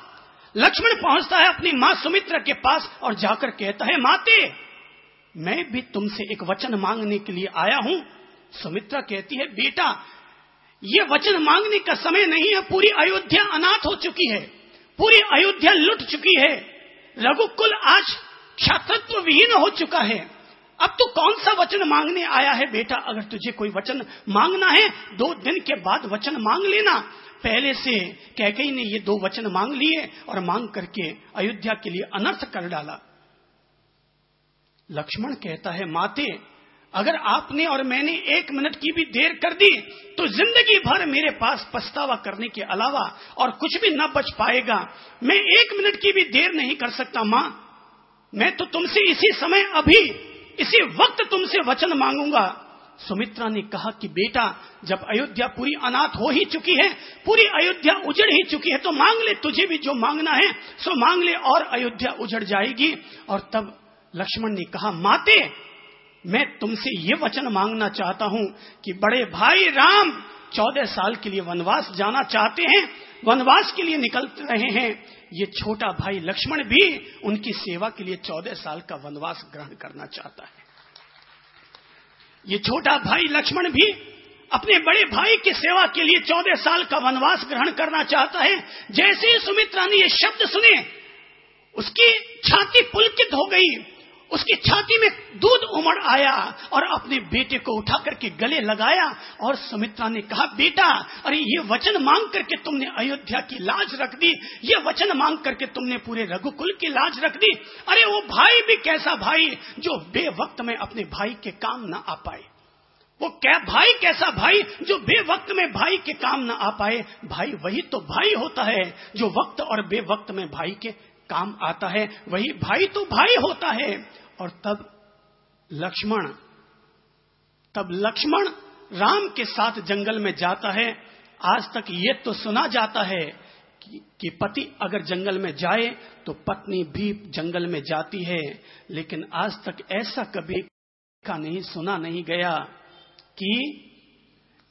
लक्ष्मण पहुंचता है अपनी मां सुमित्रा के पास, और जाकर कहता है, माते मैं भी तुमसे एक वचन मांगने के लिए आया हूं। सुमित्रा कहती है, बेटा ये वचन मांगने का समय नहीं है, पूरी अयोध्या अनाथ हो चुकी है, पूरी अयोध्या लुट चुकी है, रघुकुल आज क्षात्रत्व विहीन हो चुका है। अब तू कौन सा वचन मांगने आया है बेटा? अगर तुझे कोई वचन मांगना है 2 दिन के बाद वचन मांग लेना। पहले से कैकेयी ने ये 2 वचन मांग लिए और मांग करके अयोध्या के लिए अनर्थ कर डाला। लक्ष्मण कहता है, माते अगर आपने और मैंने 1 मिनट की भी देर कर दी तो जिंदगी भर मेरे पास पछतावा करने के अलावा और कुछ भी न बच पाएगा। मैं 1 मिनट की भी देर नहीं कर सकता मां। मैं तो तुमसे इसी समय, अभी इसी वक्त तुमसे वचन मांगूंगा। सुमित्रा ने कहा कि बेटा, जब अयोध्या पूरी अनाथ हो ही चुकी है, पूरी अयोध्या उजड़ ही चुकी है, तो मांग ले, तुझे भी जो मांगना है सो मांग ले और अयोध्या उजड़ जाएगी। और तब लक्ष्मण ने कहा, माते मैं तुमसे ये वचन मांगना चाहता हूं कि बड़े भाई राम 14 साल के लिए वनवास जाना चाहते हैं, वनवास के लिए निकल रहे हैं। ये छोटा भाई लक्ष्मण भी उनकी सेवा के लिए 14 साल का वनवास ग्रहण करना चाहता है। ये छोटा भाई लक्ष्मण भी अपने बड़े भाई की सेवा के लिए 14 साल का वनवास ग्रहण करना चाहता है। जैसे ही सुमित्रा ने ये शब्द सुने, उसकी छाती पुलकित हो गई, उसकी छाती में दूध उमड़ आया और अपने बेटे को उठा करके गले लगाया। और सुमित्रा ने कहा, बेटा, अरे ये वचन मांग करके तुमने अयोध्या की लाज रख दी, ये वचन मांग करके तुमने पूरे रघुकुल की लाज रख दी। अरे वो भाई भी कैसा भाई जो बेवक्त में अपने भाई के काम न आ पाए। वो क्या भाई, कैसा भाई जो बेवक्त में भाई के काम न आ पाए। भाई वही तो भाई होता है जो वक्त और बेवक्त में भाई के काम आता है, वही भाई तो भाई होता है। और तब लक्ष्मण राम के साथ जंगल में जाता है। आज तक ये तो सुना जाता है कि पति अगर जंगल में जाए तो पत्नी भी जंगल में जाती है, लेकिन आज तक ऐसा कभी का नहीं, सुना नहीं गया कि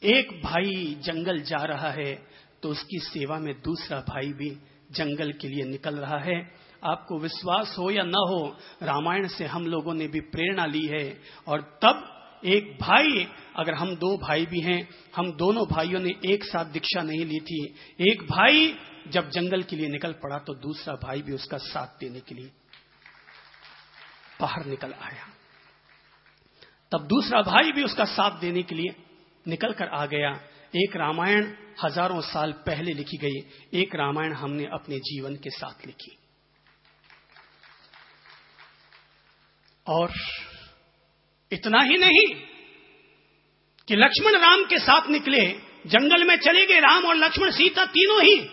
एक भाई जंगल जा रहा है तो उसकी सेवा में दूसरा भाई भी जंगल के लिए निकल रहा है। आपको विश्वास हो या न हो, रामायण से हम लोगों ने भी प्रेरणा ली है। और तब एक भाई, अगर हम 2 भाई भी हैं, हम दोनों भाइयों ने एक साथ दीक्षा नहीं ली थी। एक भाई जब जंगल के लिए निकल पड़ा तो दूसरा भाई भी उसका साथ देने के लिए बाहर निकल आया। तब दूसरा भाई भी उसका साथ देने के लिए निकल कर आ गया। एक रामायण हजारों साल पहले लिखी गई, एक रामायण हमने अपने जीवन के साथ लिखी। और इतना ही नहीं कि लक्ष्मण राम के साथ निकले, जंगल में चले गए राम और लक्ष्मण, सीता तीनों ही।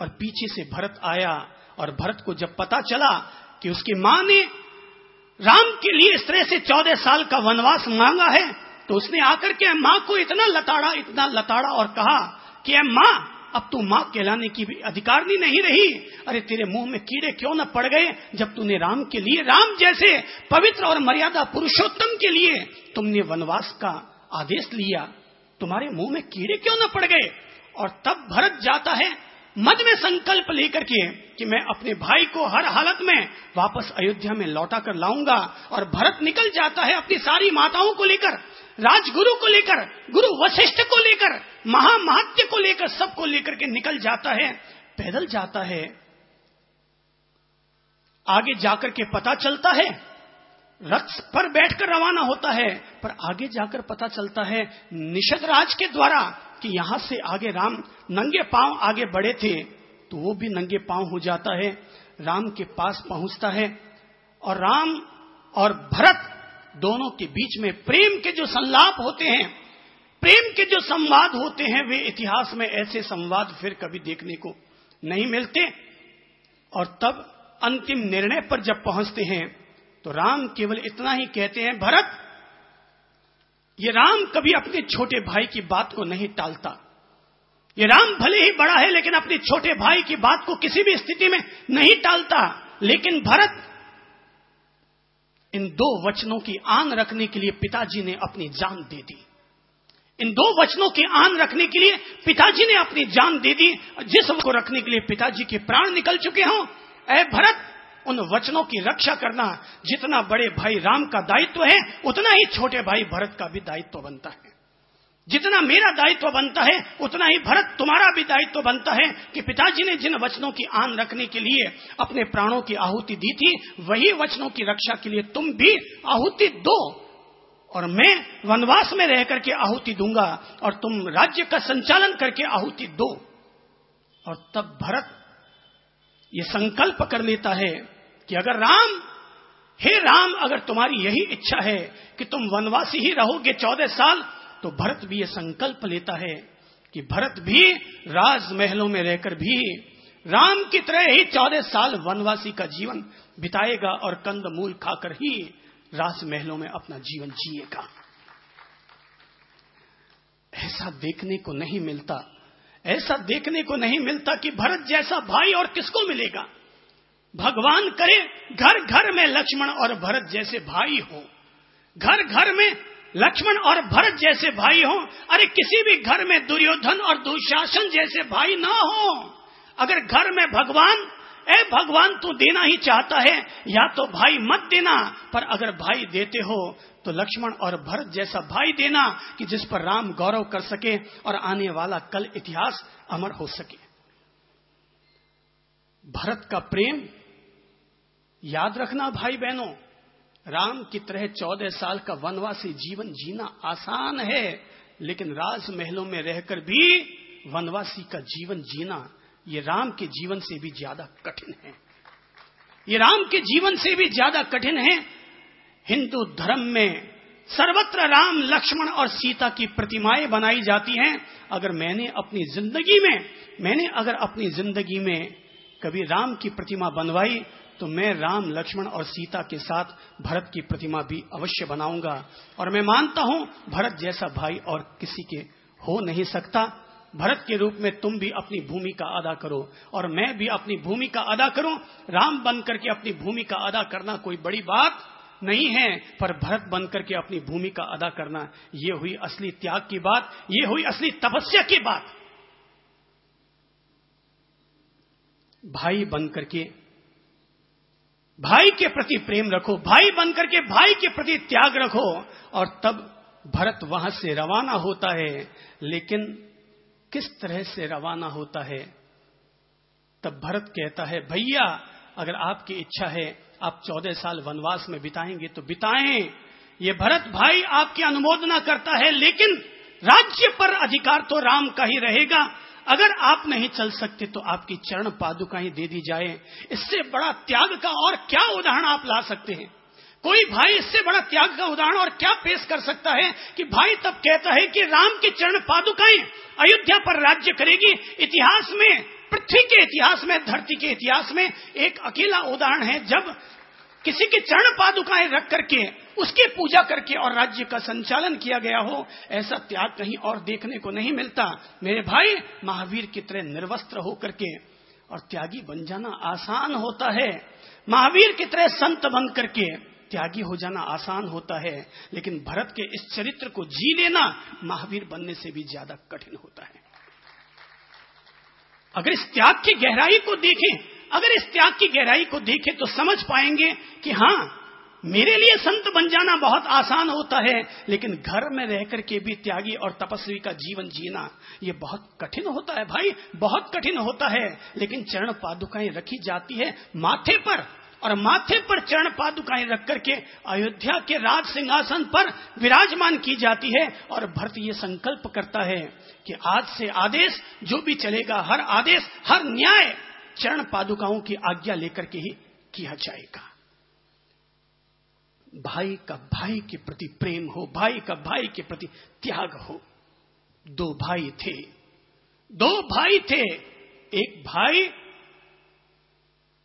और पीछे से भरत आया और भरत को जब पता चला कि उसकी मां ने राम के लिए इस तरह से 14 साल का वनवास मांगा है, तो उसने आकर के मां को इतना लताड़ा और कहा कि मां, अब तू मां कहलाने की भी अधिकारनी नहीं रही। अरे तेरे मुंह में कीड़े क्यों न पड़ गए जब तूने राम के लिए, राम जैसे पवित्र और मर्यादा पुरुषोत्तम के लिए तुमने वनवास का आदेश लिया, तुम्हारे मुंह में कीड़े क्यों न पड़ गए। और तब भरत जाता है मन में संकल्प लेकर के कि मैं अपने भाई को हर हालत में वापस अयोध्या में लौटा कर लाऊंगा। और भरत निकल जाता है अपनी सारी माताओं को लेकर, राजगुरु को लेकर, गुरु वशिष्ठ को लेकर, महामहत्य को लेकर, सबको लेकर के निकल जाता है, पैदल जाता है। आगे जाकर के पता चलता है, रथ पर बैठकर रवाना होता है, पर आगे जाकर पता चलता है निषद राज के द्वारा कि यहां से आगे राम नंगे पांव आगे बढ़े थे, तो वो भी नंगे पांव हो जाता है। राम के पास पहुंचता है और राम और भरत दोनों के बीच में प्रेम के जो संलाप होते हैं, प्रेम के जो संवाद होते हैं, वे इतिहास में ऐसे संवाद फिर कभी देखने को नहीं मिलते। और तब अंतिम निर्णय पर जब पहुंचते हैं तो राम केवल इतना ही कहते हैं, भरत, ये राम कभी अपने छोटे भाई की बात को नहीं टालता। ये राम भले ही बड़ा है लेकिन अपने छोटे भाई की बात को किसी भी स्थिति में नहीं टालता। लेकिन भरत, इन 2 वचनों की आन रखने के लिए पिताजी ने अपनी जान दे दी। इन 2 वचनों की आन रखने के लिए पिताजी ने अपनी जान दे दी। जिस को रखने के लिए पिताजी के प्राण निकल चुके हों, ऐ भरत, उन वचनों की रक्षा करना जितना बड़े भाई राम का दायित्व है, उतना ही छोटे भाई भरत का भी दायित्व बनता है। जितना मेरा दायित्व बनता है उतना ही भरत तुम्हारा भी दायित्व बनता है कि पिताजी ने जिन वचनों की आन रखने के लिए अपने प्राणों की आहुति दी थी, वही वचनों की रक्षा के लिए तुम भी आहुति दो, और मैं वनवास में रह करके आहुति दूंगा और तुम राज्य का संचालन करके आहुति दो। और तब भरत ये संकल्प कर लेता है कि अगर हे राम अगर तुम्हारी यही इच्छा है कि तुम वनवासी ही रहोगे 14 साल, तो भरत भी ये संकल्प लेता है कि भरत भी राजमहलों में रहकर भी राम की तरह ही 14 साल वनवासी का जीवन बिताएगा और कंदमूल खाकर ही राजमहलों में अपना जीवन जिएगा। ऐसा देखने को नहीं मिलता, ऐसा देखने को नहीं मिलता कि भरत जैसा भाई और किसको मिलेगा। भगवान करे घर घर में लक्ष्मण और भरत जैसे भाई हो, घर घर में लक्ष्मण और भरत जैसे भाई हो। अरे किसी भी घर में दुर्योधन और दुशासन जैसे भाई ना हो। अगर घर में भगवान तू देना ही चाहता है या तो भाई मत देना, पर अगर भाई देते हो तो लक्ष्मण और भरत जैसा भाई देना कि जिस पर राम गौरव कर सके और आने वाला कल इतिहास अमर हो सके। भरत का प्रेम याद रखना भाई बहनों, राम की तरह 14 साल का वनवासी जीवन जीना आसान है, लेकिन राजमहलों में रहकर भी वनवासी का जीवन जीना ये राम के जीवन से भी ज्यादा कठिन है। ये राम के जीवन से भी ज्यादा कठिन है। हिंदू धर्म में सर्वत्र राम लक्ष्मण और सीता की प्रतिमाएं बनाई जाती हैं। अगर मैंने अपनी जिंदगी में कभी राम की प्रतिमा बनवाई तो मैं राम लक्ष्मण और सीता के साथ भरत की प्रतिमा भी अवश्य बनाऊंगा। और मैं मानता हूं भरत जैसा भाई और किसी के हो नहीं सकता। भरत के रूप में तुम भी अपनी भूमिका अदा करो और मैं भी अपनी भूमिका अदा करूं। राम बनकर के अपनी भूमिका अदा करना कोई बड़ी बात नहीं है, पर भरत बनकर के अपनी भूमिका अदा करना ये हुई असली त्याग की बात, ये हुई असली तपस्या की बात। भाई बनकर के भाई के प्रति प्रेम रखो, भाई बनकर के भाई के प्रति त्याग रखो। और तब भरत वहां से रवाना होता है। लेकिन किस तरह से रवाना होता है? तब भरत कहता है, भैया अगर आपकी इच्छा है आप 14 साल वनवास में बिताएंगे तो बिताएं। ये भरत भाई आपकी अनुमोदना करता है, लेकिन राज्य पर अधिकार तो राम का ही रहेगा। अगर आप नहीं चल सकते तो आपकी चरण पादुकाएं दे दी जाए। इससे बड़ा त्याग का और क्या उदाहरण आप ला सकते हैं? कोई भाई इससे बड़ा त्याग का उदाहरण और क्या पेश कर सकता है कि भाई तब कहता है कि राम की चरण पादुकाएं अयोध्या पर राज्य करेगी। इतिहास में, पृथ्वी के इतिहास में, धरती के इतिहास में एक अकेला उदाहरण है जब किसी के चरण पादुकाएं रख करके उसकी पूजा करके और राज्य का संचालन किया गया हो। ऐसा त्याग कहीं और देखने को नहीं मिलता। मेरे भाई, महावीर की तरह निर्वस्त्र होकर के और त्यागी बन जाना आसान होता है। महावीर की तरह संत बन करके त्यागी हो जाना आसान होता है, लेकिन भरत के इस चरित्र को जी लेना महावीर बनने से भी ज्यादा कठिन होता है। अगर इस त्याग की गहराई को देखें तो समझ पाएंगे कि हाँ, मेरे लिए संत बन जाना बहुत आसान होता है, लेकिन घर में रहकर के भी त्यागी और तपस्वी का जीवन जीना ये बहुत कठिन होता है भाई, बहुत कठिन होता है। लेकिन चरण पादुकाएं रखी जाती है माथे पर, और माथे पर चरण पादुकाएं रख करके अयोध्या के राज सिंहासन पर विराजमान की जाती है। और भरत ये संकल्प करता है कि आज से आदेश जो भी चलेगा, हर आदेश, हर न्याय चरण पादुकाओं की आज्ञा लेकर के ही किया जाएगा। भाई का भाई के प्रति प्रेम हो, भाई का भाई के प्रति त्याग हो। दो भाई थे। एक भाई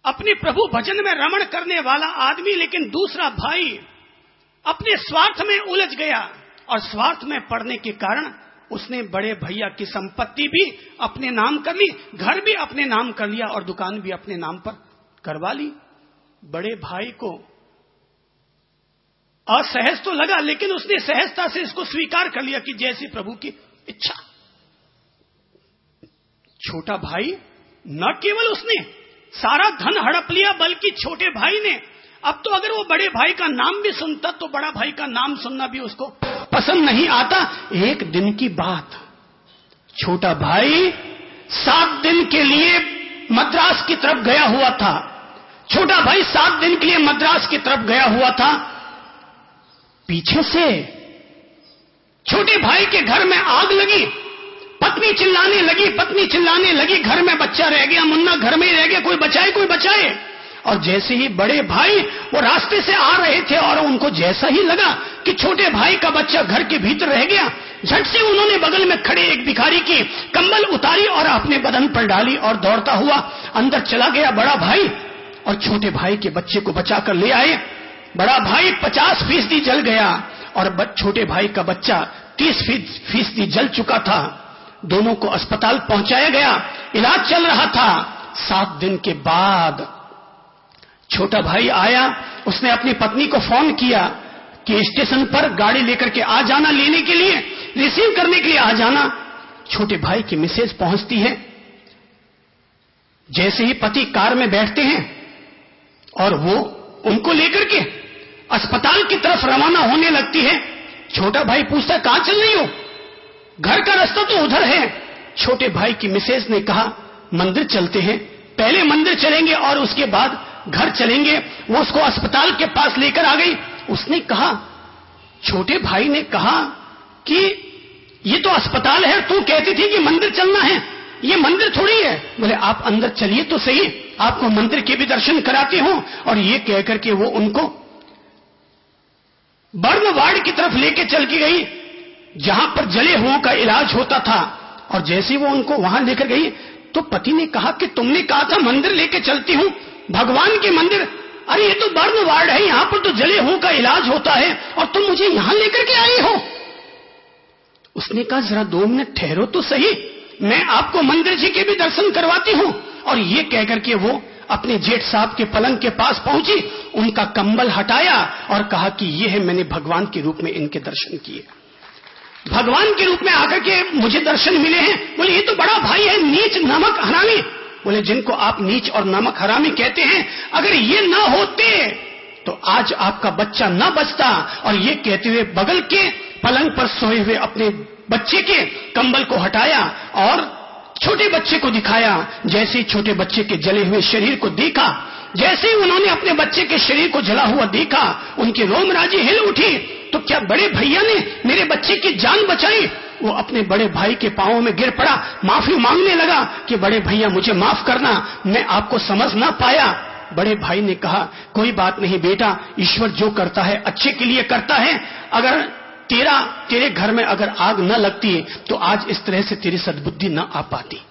अपने प्रभु भजन में रमण करने वाला आदमी, लेकिन दूसरा भाई अपने स्वार्थ में उलझ गया और स्वार्थ में पड़ने के कारण उसने बड़े भैया की संपत्ति भी अपने नाम कर ली, घर भी अपने नाम कर लिया और दुकान भी अपने नाम पर करवा ली। बड़े भाई को असहज तो लगा, लेकिन उसने सहजता से इसको स्वीकार कर लिया कि जैसी प्रभु की इच्छा। छोटा भाई न केवल उसने सारा धन हड़प लिया, बल्कि छोटे भाई ने, अब तो अगर वो बड़े भाई का नाम भी सुनता तो बड़ा भाई का नाम सुनना भी उसको पसंद नहीं आता। एक दिन की बात, छोटा भाई 7 दिन के लिए मद्रास की तरफ गया हुआ था। छोटा भाई 7 दिन के लिए मद्रास की तरफ गया हुआ था। पीछे से छोटे भाई के घर में आग लगी। पत्नी चिल्लाने लगी, घर में बच्चा रह गया, मुन्ना घर में ही रह गया, कोई बचाए। और जैसे ही बड़े भाई वो रास्ते से आ रहे थे और उनको जैसा ही लगा कि छोटे भाई का बच्चा घर के भीतर रह गया, झट से उन्होंने बगल में खड़े एक भिखारी की कंबल उतारी और अपने बदन पर डाली और दौड़ता हुआ अंदर चला गया बड़ा भाई, और छोटे भाई के बच्चे को बचाकर ले आए। बड़ा भाई 50% जल गया और छोटे भाई का बच्चा 30% जल चुका था। दोनों को अस्पताल पहुंचाया गया, इलाज चल रहा था। 7 दिन के बाद छोटा भाई आया, उसने अपनी पत्नी को फोन किया कि स्टेशन पर गाड़ी लेकर के आ जाना, लेने के लिए, रिसीव करने के लिए आ जाना। छोटे भाई की मिसेज पहुंचती है। जैसे ही पति कार में बैठते हैं और वो उनको लेकर के अस्पताल की तरफ रवाना होने लगती है, छोटा भाई पूछता है कहां चल रही हो? घर का रास्ता तो उधर है। छोटे भाई की मिसेज ने कहा मंदिर चलते हैं, पहले मंदिर चलेंगे और उसके बाद घर चलेंगे। वो उसको अस्पताल के पास लेकर आ गई। उसने कहा, छोटे भाई ने कहा कि ये तो अस्पताल है, तू कहती थी कि मंदिर चलना है, ये मंदिर थोड़ी है। बोले आप अंदर चलिए तो सही, आपको मंदिर के भी दर्शन कराती हूं। और ये कहकर के वो उनको बर्न वार्ड की तरफ लेके चल के गई, जहां पर जले हुओं का इलाज होता था। और जैसे वो उनको वहां लेकर गई तो पति ने कहा कि तुमने कहा था मंदिर लेके चलती हूं, भगवान के मंदिर, अरे ये तो बर्न वार्ड है, यहां पर तो जले हुओं का इलाज होता है और तुम मुझे यहां लेकर के आई हो। उसने कहा जरा 2 मिनट ठहरो तो सही, मैं आपको मंदिर जी के भी दर्शन करवाती हूं। और ये कहकर के वो अपने जेठ साहब के पलंग के पास पहुंची, उनका कंबल हटाया और कहा कि ये है, मैंने भगवान के रूप में इनके दर्शन किए, भगवान के रूप में आकर के मुझे दर्शन मिले हैं। बोले ये तो बड़ा भाई है, नीच नमक हरामी। बोले जिनको आप नीच और नमक हरामी कहते हैं, अगर ये ना होते तो आज आपका बच्चा ना बचता। और ये कहते हुए बगल के पलंग पर सोए हुए अपने बच्चे के कंबल को हटाया और छोटे बच्चे को दिखाया। जैसे ही छोटे बच्चे के जले हुए शरीर को देखा, जैसे ही उन्होंने अपने बच्चे के शरीर को जला हुआ देखा, उनकी रोमराजी हिल उठी। तो क्या बड़े भैया ने मेरे बच्चे की जान बचाई? वो अपने बड़े भाई के पांवों में गिर पड़ा, माफी मांगने लगा कि बड़े भैया मुझे माफ करना, मैं आपको समझ ना पाया। बड़े भाई ने कहा कोई बात नहीं बेटा, ईश्वर जो करता है अच्छे के लिए करता है। अगर तेरे घर में अगर आग न लगती तो आज इस तरह से तेरी सद्बुद्धि न आ पाती।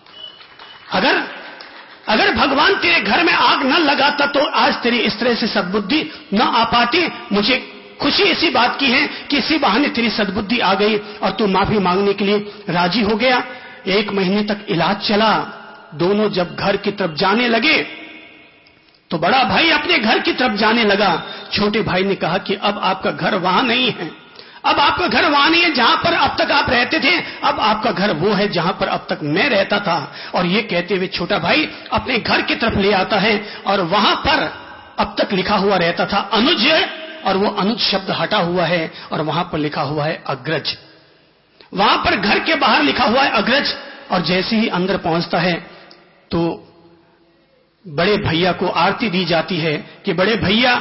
अगर भगवान तेरे घर में आग न लगाता तो आज तेरी इस तरह से सद्बुद्धि न आ पाती। मुझे खुशी इसी बात की है कि इसी बहाने तेरी सद्बुद्धि आ गई और तू माफी मांगने के लिए राजी हो गया। 1 महीने तक इलाज चला। दोनों जब घर की तरफ जाने लगे तो बड़ा भाई अपने घर की तरफ जाने लगा। छोटे भाई ने कहा कि अब आपका घर वहां नहीं है, अब आपका घर वहां नहीं है जहां पर अब तक आप रहते थे, अब आपका घर वो है जहां पर अब तक मैं रहता था। और ये कहते हुए छोटा भाई अपने घर की तरफ ले आता है और वहां पर अब तक लिखा हुआ रहता था अनुज, और वो अनुज शब्द हटा हुआ है और वहां पर लिखा हुआ है अग्रज। वहां पर घर के बाहर लिखा हुआ है अग्रज। और जैसे ही अंदर पहुंचता है तो बड़े भैया को आरती दी जाती है कि बड़े भैया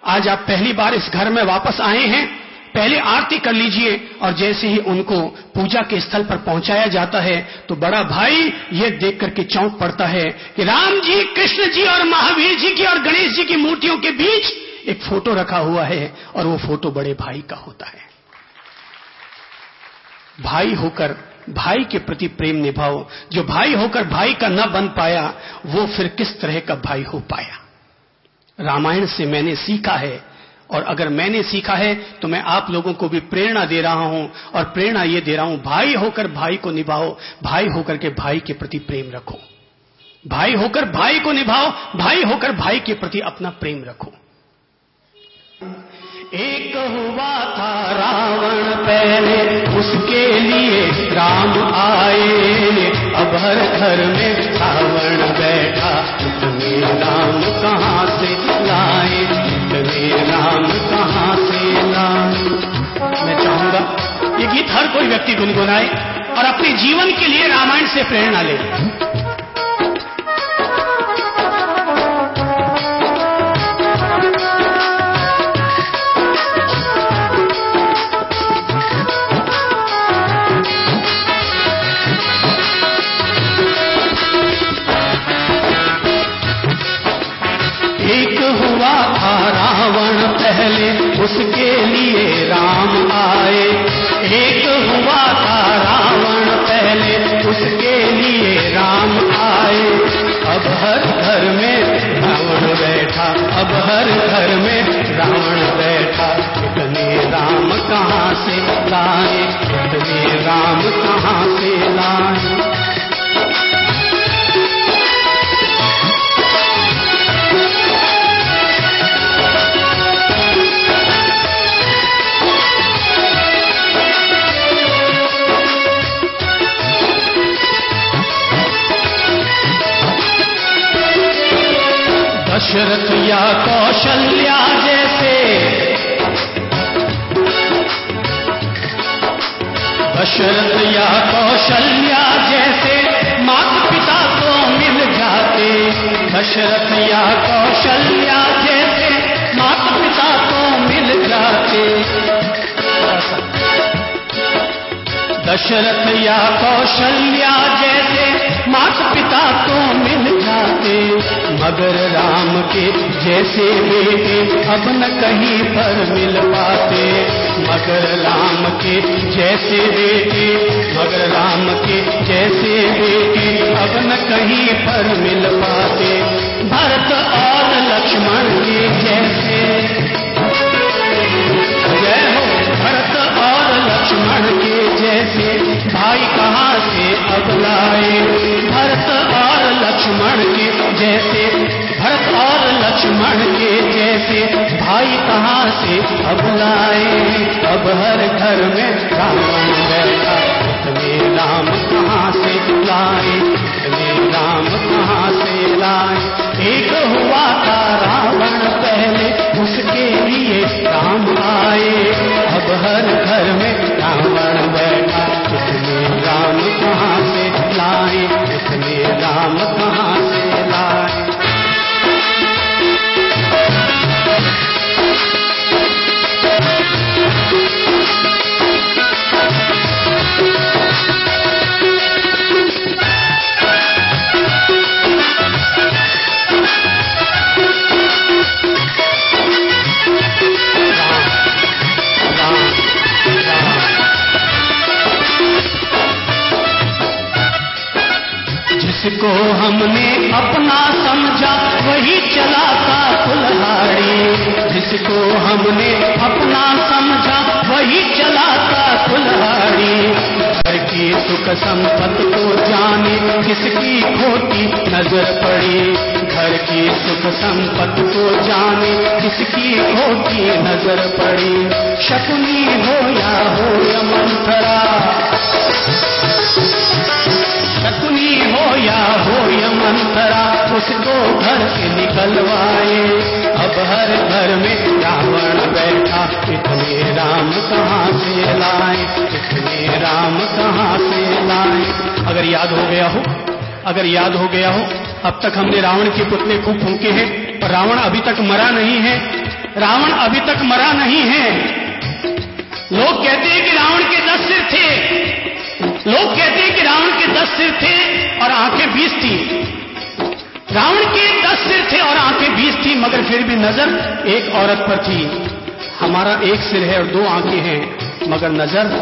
आज आप पहली बार इस घर में वापस आए हैं, पहले आरती कर लीजिए। और जैसे ही उनको पूजा के स्थल पर पहुंचाया जाता है तो बड़ा भाई ये देख करके चौंक पड़ता है कि राम जी, कृष्ण जी और महावीर जी की और गणेश जी की मूर्तियों के बीच एक फोटो रखा हुआ है और वो फोटो बड़े भाई का होता है। भाई होकर भाई के प्रति प्रेम निभाओ। जो भाई होकर भाई का न बन पाया वो फिर किस तरह का भाई हो पाया। रामायण से मैंने सीखा है, और अगर मैंने सीखा है तो मैं आप लोगों को भी प्रेरणा दे रहा हूं। और प्रेरणा ये दे रहा हूं, भाई होकर भाई को निभाओ, भाई होकर के भाई के प्रति प्रेम रखो, भाई होकर भाई को निभाओ, भाई होकर भाई के प्रति अपना प्रेम रखो। एक हुआ था रावण पहले, उसके लिए राम आए। अब हर घर में रावण बैठा, इतने राम कहां से लाए, इतने राम कहां से लाए। मैं चाहूंगा गीत हर कोई व्यक्ति गुनगुनाए और अपने जीवन के लिए रामायण से प्रेरणा ले। एक हुआ था रावण पहले, उसके लिए राम आए। एक हुआ था रावण पहले, उसके लिए राम आए। अब हर घर में रावण बैठा, अब हर घर में रावण बैठा। इतने राम कहाँ से लाए, इतने राम कहाँ से लाए। दशरथ या कौशल्या जैसे, दशरथ या कौशल्या जैसे माता पिता तो मिल जाते। दशरथ या कौशल्या जैसे माता पिता तो मिल जाते। दशरथ या कौशल्या जैसे माता पिता तो मिल जाते। मगर राम के जैसे बेटे अब न कहीं पर मिल पाते। मगर राम के जैसे बेटे, मगर राम के जैसे बेटे अब न कहीं पर मिल पाते। भरत और लक्ष्मण के जैसे, जय हो, भरत और लक्ष्मण के जैसे भाई कहाँ से अब लाए। भरत और लक्ष्मण के जैसे, भरत और लक्ष्मण के जैसे भाई कहाँ से अब लाए। अब हर घर में रावण बैठा, इतने राम कहाँ से लाए, इतने राम कहाँ से लाए। एक हुआ था रावण पहले, उसके लिए राम आए। अब हर घर में रावण बैठा, इतने राम कहाँ से लाए, इतने राम कहाँ से लाए। जिसको हमने अपना समझा वही चलाता कुल्हाड़ी। जिसको हमने अपना समझा वही चलाता कुल्हाड़ी। घर की सुख संपत्ति को जाने किसकी खोटी नजर पड़ी। घर की सुख संपत्ति को जाने किसकी खोटी नजर पड़ी। शकुनी हो या मंथरा, शकुनी हो या मंथरा, उसको घर से निकलवाए। अब हर घर में रावण बैठा, इतने राम कहाँ से लाए, इतने राम कहाँ से लाए। अगर याद हो गया हो, अगर याद हो गया हो, अब तक हमने रावण के पुतले खूब फूंके हैं, पर रावण अभी तक मरा नहीं है। रावण अभी तक मरा नहीं है। लोग कहते हैं कि रावण के 10 सिर थे, लोग कहते हैं कि रावण के 10 सिर थे और आंखें 20 थी। रावण के 10 सिर थे और आंखें 20 थी, मगर फिर भी नजर एक औरत पर थी। हमारा 1 सिर है और 2 आंखें हैं, मगर नजर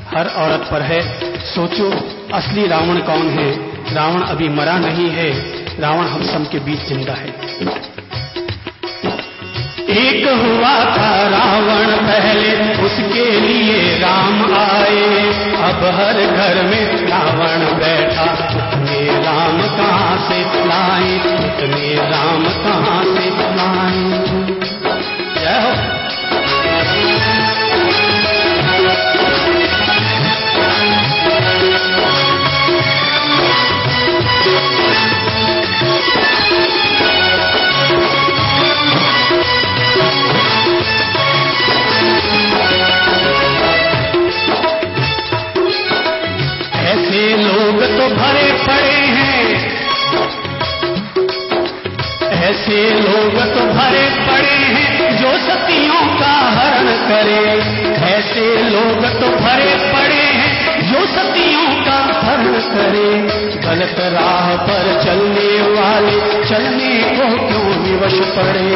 हर औरत पर है। सोचो असली रावण कौन है। रावण अभी मरा नहीं है, रावण हम सब के बीच जिंदा है। एक हुआ था रावण पहले, उसके लिए राम आए। अब हर घर में रावण बैठा, इतने राम कहाँ से लाए, इतने राम कहाँ से लाए। जय हो। तो भरे पड़े हैं, ऐसे लोग तो भरे पड़े हैं जो सतियों का हरण करे। ऐसे लोग तो भरे पड़े हैं जो सतियों का हरण करे। गलत राह पर चलने वाले चलने को क्यों विवश पड़े।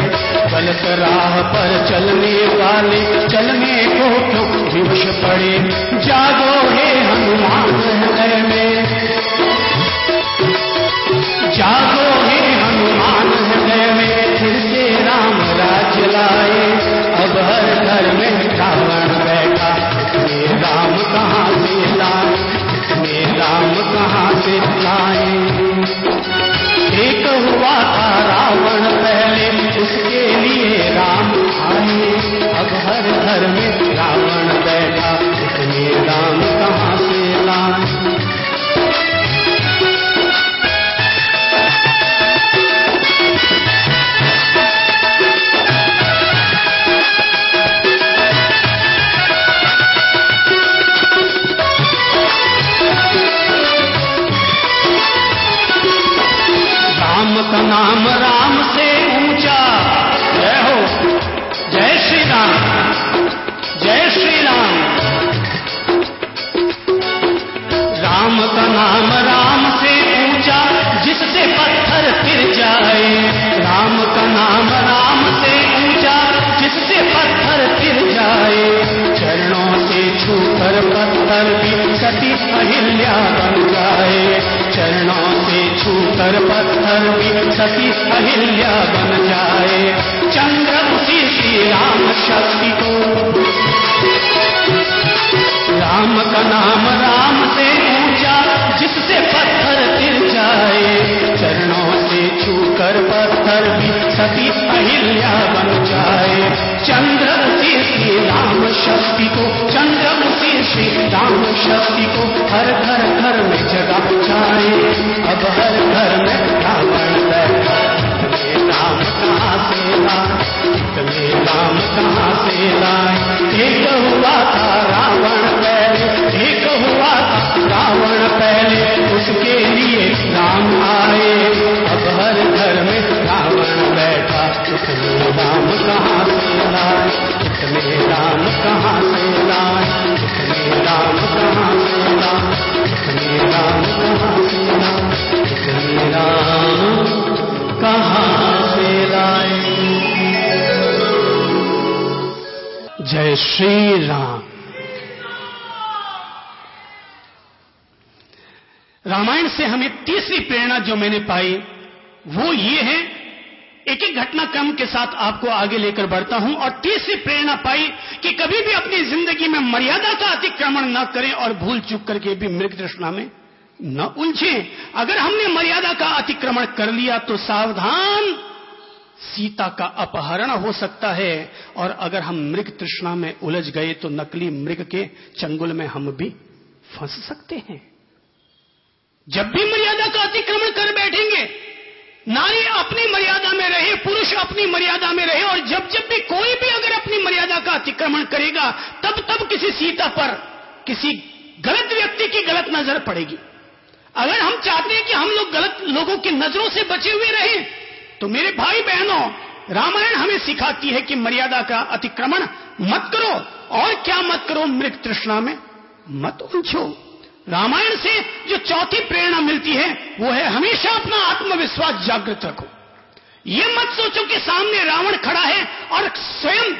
गलत राह पर चलने वाले चलने को क्यों विवश पड़े। जागो हे हनुमान हृदय में, जागो हे हनुमान हृदय में, फिर से राम राज्य लाए। अब हर घर में रावण बैठा, इसमें राम कहाँ से लाए, इसमें राम कहाँ से लाए। एक हुआ था रावण पहले, उसके लिए राम आए। अब हर घर में रावण बैठा, इसमें राम कहाँ से लाए। राम का नाम राम से ऊंचा, जय हो जय श्री राम, जय श्री राम। राम का नाम राम से ऊंचा, जिससे पत्थर फिर जाए। राम का नाम राम से ऊंचा, जिससे पत्थर फिर जाए। चरणों से छूकर पत्थर भी सती अहिल्या बन जाए। चरणों से छूकर पत्थर भी सती अहिल्या बन जाए। चंद्र उसी श्री राम शक्ति को, राम का नाम राम से ऊंचा, जिससे पत्थर तिर जाए। चरणों से छूकर पत्थर भी सती अहिल्या बन जाए। चंद्र उसी श्री राम शक्ति को, चंद्र उसी श्री राम शक्ति को हर घर घर में जगा जाए। अब हर घर में रावण बैठा, इतने राम कहाँ से लाए, इतने राम कहाँ से लाए। एक हुआ था रावण पहले, एक हुआ था रावण पहले, उसके लिए राम आए। अब हर घर में रावण बैठा, इतने राम कहाँ से लाए, इतने राम कहाँ से लाए, इतने राम कहाँ से लाए, इतने राम कहाँ से लाए, इतने राम कहाँ से लाए। जय श्री राम। रामायण से हमें तीसरी प्रेरणा जो मैंने पाई वो ये है, एक एक घटनाक्रम के साथ आपको आगे लेकर बढ़ता हूं। और तीसरी प्रेरणा पाई कि कभी भी अपनी जिंदगी में मर्यादा का अतिक्रमण न करें और भूल चूक करके भी मृग तृष्णा में न उलझें। अगर हमने मर्यादा का अतिक्रमण कर लिया तो सावधान, सीता का अपहरण हो सकता है। और अगर हम मृग तृष्णा में उलझ गए तो नकली मृग के चंगुल में हम भी फंस सकते हैं। जब भी मर्यादा का अतिक्रमण कर बैठेंगे, नारी अपनी मर्यादा में रहे, पुरुष अपनी मर्यादा में रहे, और जब जब भी कोई भी अगर अपनी मर्यादा का अतिक्रमण करेगा तब तब किसी सीता पर किसी गलत व्यक्ति की गलत नजर पड़ेगी। अगर हम चाहते हैं कि हम लोग गलत लोगों की नजरों से बचे हुए रहें तो मेरे भाई बहनों, रामायण हमें सिखाती है कि मर्यादा का अतिक्रमण मत करो। और क्या मत करो? मृग तृष्णा में मत उलझो। रामायण से जो चौथी प्रेरणा मिलती है वो है हमेशा अपना आत्मविश्वास जागृत रखो। ये मत सोचो कि सामने रावण खड़ा है और स्वयं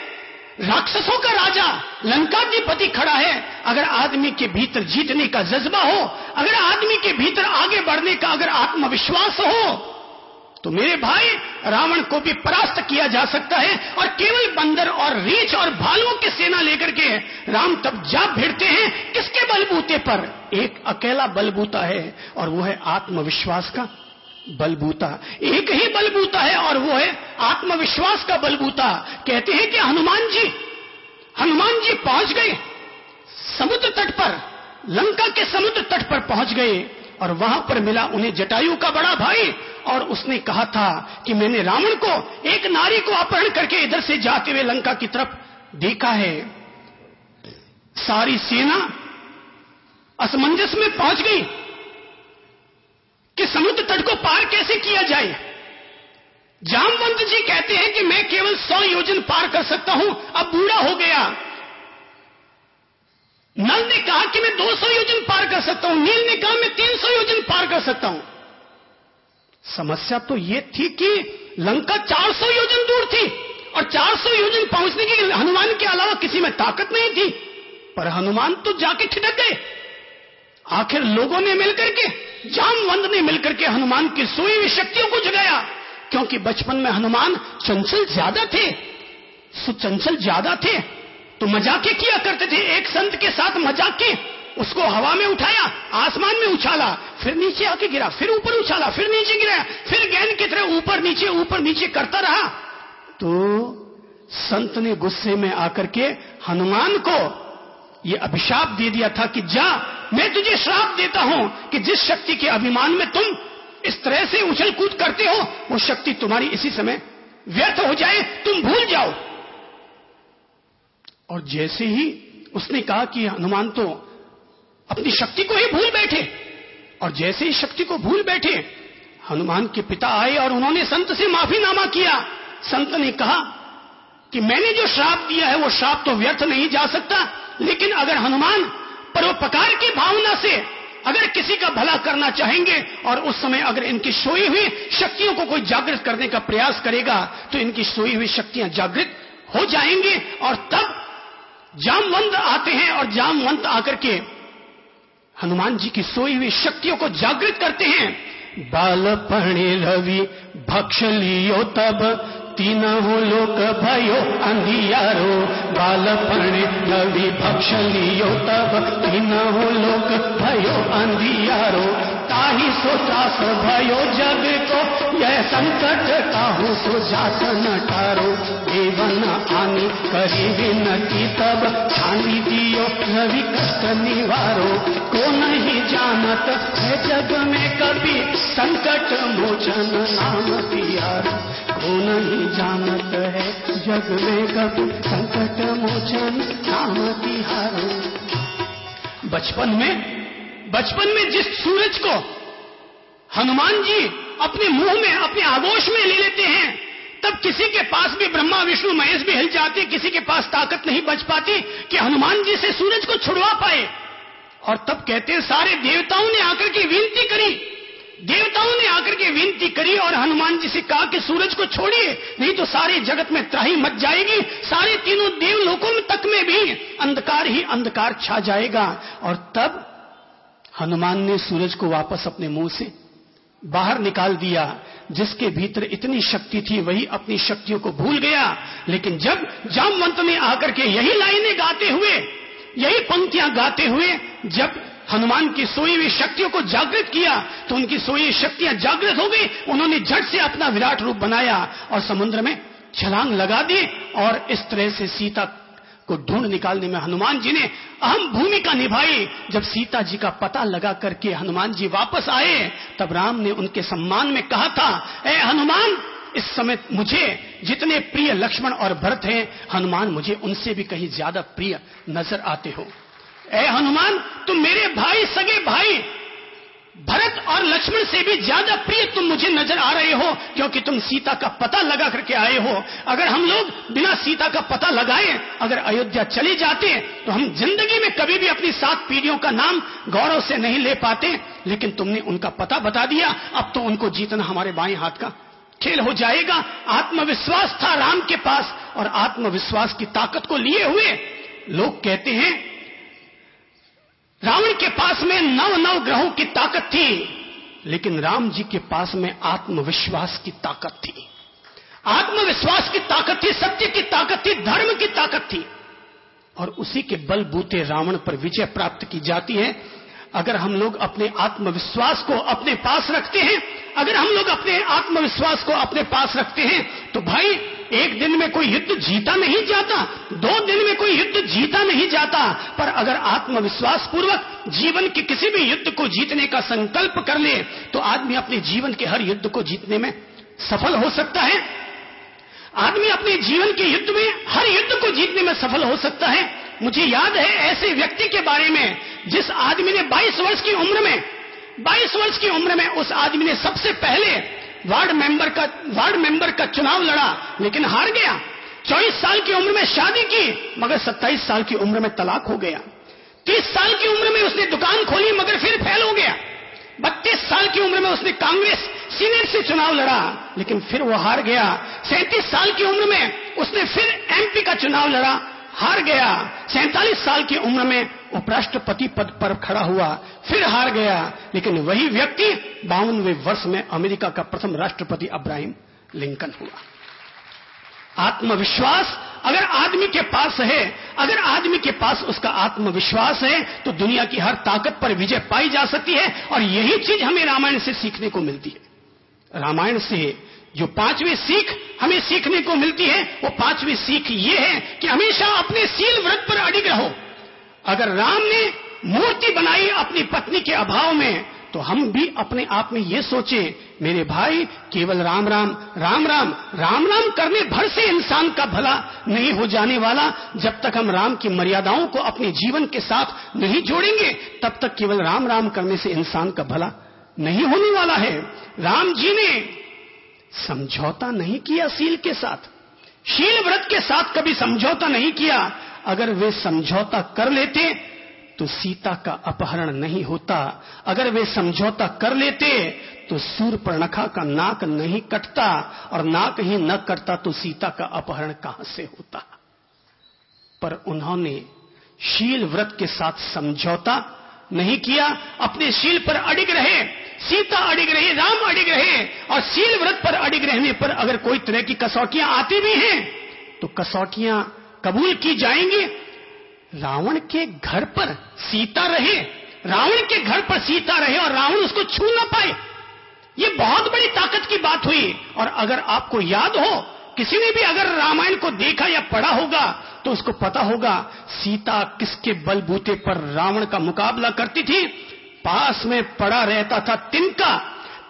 राक्षसों का राजा लंकाधिपति खड़ा है। अगर आदमी के भीतर जीतने का जज्बा हो, अगर आदमी के भीतर आगे बढ़ने का अगर आत्मविश्वास हो, तो मेरे भाई रावण को भी परास्त किया जा सकता है। और केवल बंदर और रीछ और भालुओं की सेना लेकर के राम तब जा भिड़ते हैं किसके बलबूते पर? एक अकेला बलबूता है और वो है आत्मविश्वास का बलबूता। एक ही बलबूता है और वो है आत्मविश्वास का बलबूता। कहते हैं कि हनुमान जी पहुंच गए समुद्र तट पर, लंका के समुद्र तट पर पहुंच गए और वहां पर मिला उन्हें जटायु का बड़ा भाई। और उसने कहा था कि मैंने रावण को, एक नारी को अपहरण करके इधर से जाते हुए लंका की तरफ देखा है। सारी सेना असमंजस में पहुंच गई। कि समुद्र तट को पार कैसे किया जाए। जामवंत जी कहते हैं कि मैं केवल 100 योजन पार कर सकता हूं, अब बूढ़ा हो गया। नल ने कहा कि मैं 200 योजन पार कर सकता हूं, नील ने कहा मैं 300 योजन पार कर सकता हूं। समस्या तो यह थी कि लंका 400 योजन दूर थी और 400 योजन पहुंचने की हनुमान के अलावा किसी में ताकत नहीं थी। पर हनुमान तो जाके ठिठक गए। आखिर लोगों ने मिलकर के, जामवंत ने मिलकर के हनुमान की सोई हुई शक्तियों को जगाया, क्योंकि बचपन में हनुमान चंचल ज्यादा थे, सुचंचल ज्यादा थे, तो मजाके किया करते थे। एक संत के साथ मजाक के उसको हवा में उठाया, आसमान में उछाला, फिर नीचे आके गिरा, फिर ऊपर उछाला, फिर नीचे गिरा, फिर गेंद की तरह ऊपर नीचे करता रहा। तो संत ने गुस्से में आकर के हनुमान को यह अभिशाप दे दिया था कि जा, मैं तुझे श्राप देता हूं कि जिस शक्ति के अभिमान में तुम इस तरह से उछल कूद करते हो, वो शक्ति तुम्हारी इसी समय व्यर्थ हो जाए, तुम भूल जाओ। और जैसे ही उसने कहा कि हनुमान तो अपनी शक्ति को ही भूल बैठे, और जैसे ही शक्ति को भूल बैठे, हनुमान के पिता आए और उन्होंने संत से माफीनामा किया। संत ने कहा कि मैंने जो श्राप दिया है वो श्राप तो व्यर्थ नहीं जा सकता, लेकिन अगर हनुमान परोपकार की भावना से अगर किसी का भला करना चाहेंगे और उस समय अगर इनकी सोई हुई शक्तियों को कोई जागृत करने का प्रयास करेगा तो इनकी सोई हुई शक्तियां जागृत हो जाएंगी। और तब जामवंत आते हैं और जामवंत आकर के हनुमान जी की सोई हुई शक्तियों को जागृत करते हैं। बालपणे रवि भक्ष लियो तब तीनों लोक भयो अंधियारो। बालपणे रवि भक्ष लियो तब तीनों लोक भयो अंधियारो। ताही सो त्रास भयो जग को यह संकट काहू सो जात न टारो। देवन आनी करी विनती तब छानी दियो रवि कष्ट निवारो। को नहीं जानत है जग में कभी संकट मोचन नाम तिहारो। को नहीं जानत है जग में कभी संकट मोचन नाम तिहारो। बचपन में जिस सूरज को हनुमान जी अपने मुंह में, अपने आगोश में ले लेते हैं, तब किसी के पास भी ब्रह्मा विष्णु महेश भी हिल जाते, किसी के पास ताकत नहीं बच पाती कि हनुमान जी से सूरज को छुड़वा पाए। और तब कहते हैं सारे देवताओं ने आकर के विनती करी, देवताओं ने आकर के विनती करी और हनुमान जी से कहा कि सूरज को छोड़िए, नहीं तो सारे जगत में त्राही मच जाएगी, सारे तीनों देवलोकों में तक में भी अंधकार ही अंधकार छा जाएगा। और तब हनुमान ने सूरज को वापस अपने मुंह से बाहर निकाल दिया। जिसके भीतर इतनी शक्ति थी वही अपनी शक्तियों को भूल गया। लेकिन जब जामवंत ने आकर के यही लाइनें गाते हुए, यही पंक्तियां गाते हुए जब हनुमान की सोई हुई शक्तियों को जागृत किया तो उनकी सोई हुई शक्तियां जागृत हो गई। उन्होंने झट से अपना विराट रूप बनाया और समुद्र में छलांग लगा दी। और इस तरह से सीता को ढूंढ निकालने में हनुमान जी ने अहम भूमिका निभाई। जब सीता जी का पता लगा करके हनुमान जी वापस आए तब राम ने उनके सम्मान में कहा था, ए हनुमान, इस समय मुझे जितने प्रिय लक्ष्मण और भरत हैं, हनुमान मुझे उनसे भी कहीं ज्यादा प्रिय नजर आते हो। ए हनुमान, तुम मेरे भाई, सगे भाई भरत और लक्ष्मण से भी ज्यादा प्रिय तुम मुझे नजर आ रहे हो, क्योंकि तुम सीता का पता लगा करके आए हो। अगर हम लोग बिना सीता का पता लगाए अगर अयोध्या चले जाते तो हम जिंदगी में कभी भी अपनी 7 पीढ़ियों का नाम गौरव से नहीं ले पाते। लेकिन तुमने उनका पता बता दिया, अब तो उनको जीतना हमारे बाएं हाथ का खेल हो जाएगा। आत्मविश्वास था राम के पास और आत्मविश्वास की ताकत को लिए हुए लोग कहते हैं रावण के पास में 9 ग्रहों की ताकत थी, लेकिन राम जी के पास में आत्मविश्वास की ताकत थी। आत्मविश्वास की ताकत थी, सत्य की ताकत थी, धर्म की ताकत थी, और उसी के बलबूते रावण पर विजय प्राप्त की जाती है। अगर हम लोग अपने आत्मविश्वास को अपने पास रखते हैं, अगर हम लोग अपने आत्मविश्वास को अपने पास रखते हैं तो भाई एक दिन में कोई युद्ध जीता नहीं जाता, 2 दिन में कोई युद्ध जीता नहीं जाता, पर अगर आत्मविश्वास पूर्वक जीवन के किसी भी युद्ध को जीतने का संकल्प कर ले तो आदमी अपने जीवन के हर युद्ध को जीतने में सफल हो सकता है। आदमी अपने जीवन के युद्ध में हर युद्ध को जीतने में सफल हो सकता है। मुझे याद है ऐसे व्यक्ति के बारे में जिस आदमी ने 22 वर्ष की उम्र में 22 वर्ष की उम्र में उस आदमी ने सबसे पहले वार्ड मेंबर का चुनाव लड़ा, लेकिन हार गया। 24 साल की उम्र में शादी की, मगर 27 साल की उम्र में तलाक हो गया। 30 साल की उम्र में उसने दुकान खोली, मगर फिर फेल हो गया। 32 साल की उम्र में उसने कांग्रेस सीनेट से चुनाव लड़ा, लेकिन फिर वो हार गया। 37 साल की उम्र में उसने फिर एमपी का चुनाव लड़ा, हार गया। 47 साल की उम्र में उपराष्ट्रपति पद पर खड़ा हुआ, फिर हार गया। लेकिन वही व्यक्ति 52वें वर्ष में अमेरिका का प्रथम राष्ट्रपति अब्राहम लिंकन हुआ। आत्मविश्वास अगर आदमी के पास है, अगर आदमी के पास उसका आत्मविश्वास है, तो दुनिया की हर ताकत पर विजय पाई जा सकती है। और यही चीज हमें रामायण से सीखने को मिलती है। रामायण से जो 5वीं सीख हमें सीखने को मिलती है, वो 5वीं सीख ये है कि हमेशा अपने शील व्रत पर अडिग रहो। अगर राम ने मूर्ति बनाई अपनी पत्नी के अभाव में, तो हम भी अपने आप में ये सोचे, मेरे भाई, केवल राम राम राम राम राम राम करने भर से इंसान का भला नहीं हो जाने वाला। जब तक हम राम की मर्यादाओं को अपने जीवन के साथ नहीं जोड़ेंगे, तब तक केवल राम राम करने से इंसान का भला नहीं होने वाला है। राम जी ने समझौता नहीं किया शील के साथ, शील व्रत के साथ कभी समझौता नहीं किया। अगर वे समझौता कर लेते तो सीता का अपहरण नहीं होता। अगर वे समझौता कर लेते तो शूर्पणखा का नाक नहीं कटता, और नाक ही न कटता तो सीता का अपहरण कहां से होता। पर उन्होंने शील व्रत के साथ समझौता नहीं किया, अपने शील पर अडिग रहे। सीता अडिग रही, राम अडिग रहे, और शील व्रत पर अडिग रहने पर अगर कोई तरह की कसौटियां आती भी हैं, तो कसौटियां कबूल की जाएंगी। रावण के घर पर सीता रहे, रावण के घर पर सीता रहे और रावण उसको छू ना पाए, ये बहुत बड़ी ताकत की बात हुई। और अगर आपको याद हो, किसी ने भी अगर रामायण को देखा या पढ़ा होगा, तो उसको पता होगा सीता किसके बलबूते पर रावण का मुकाबला करती थी। पास में पड़ा रहता था तिनका,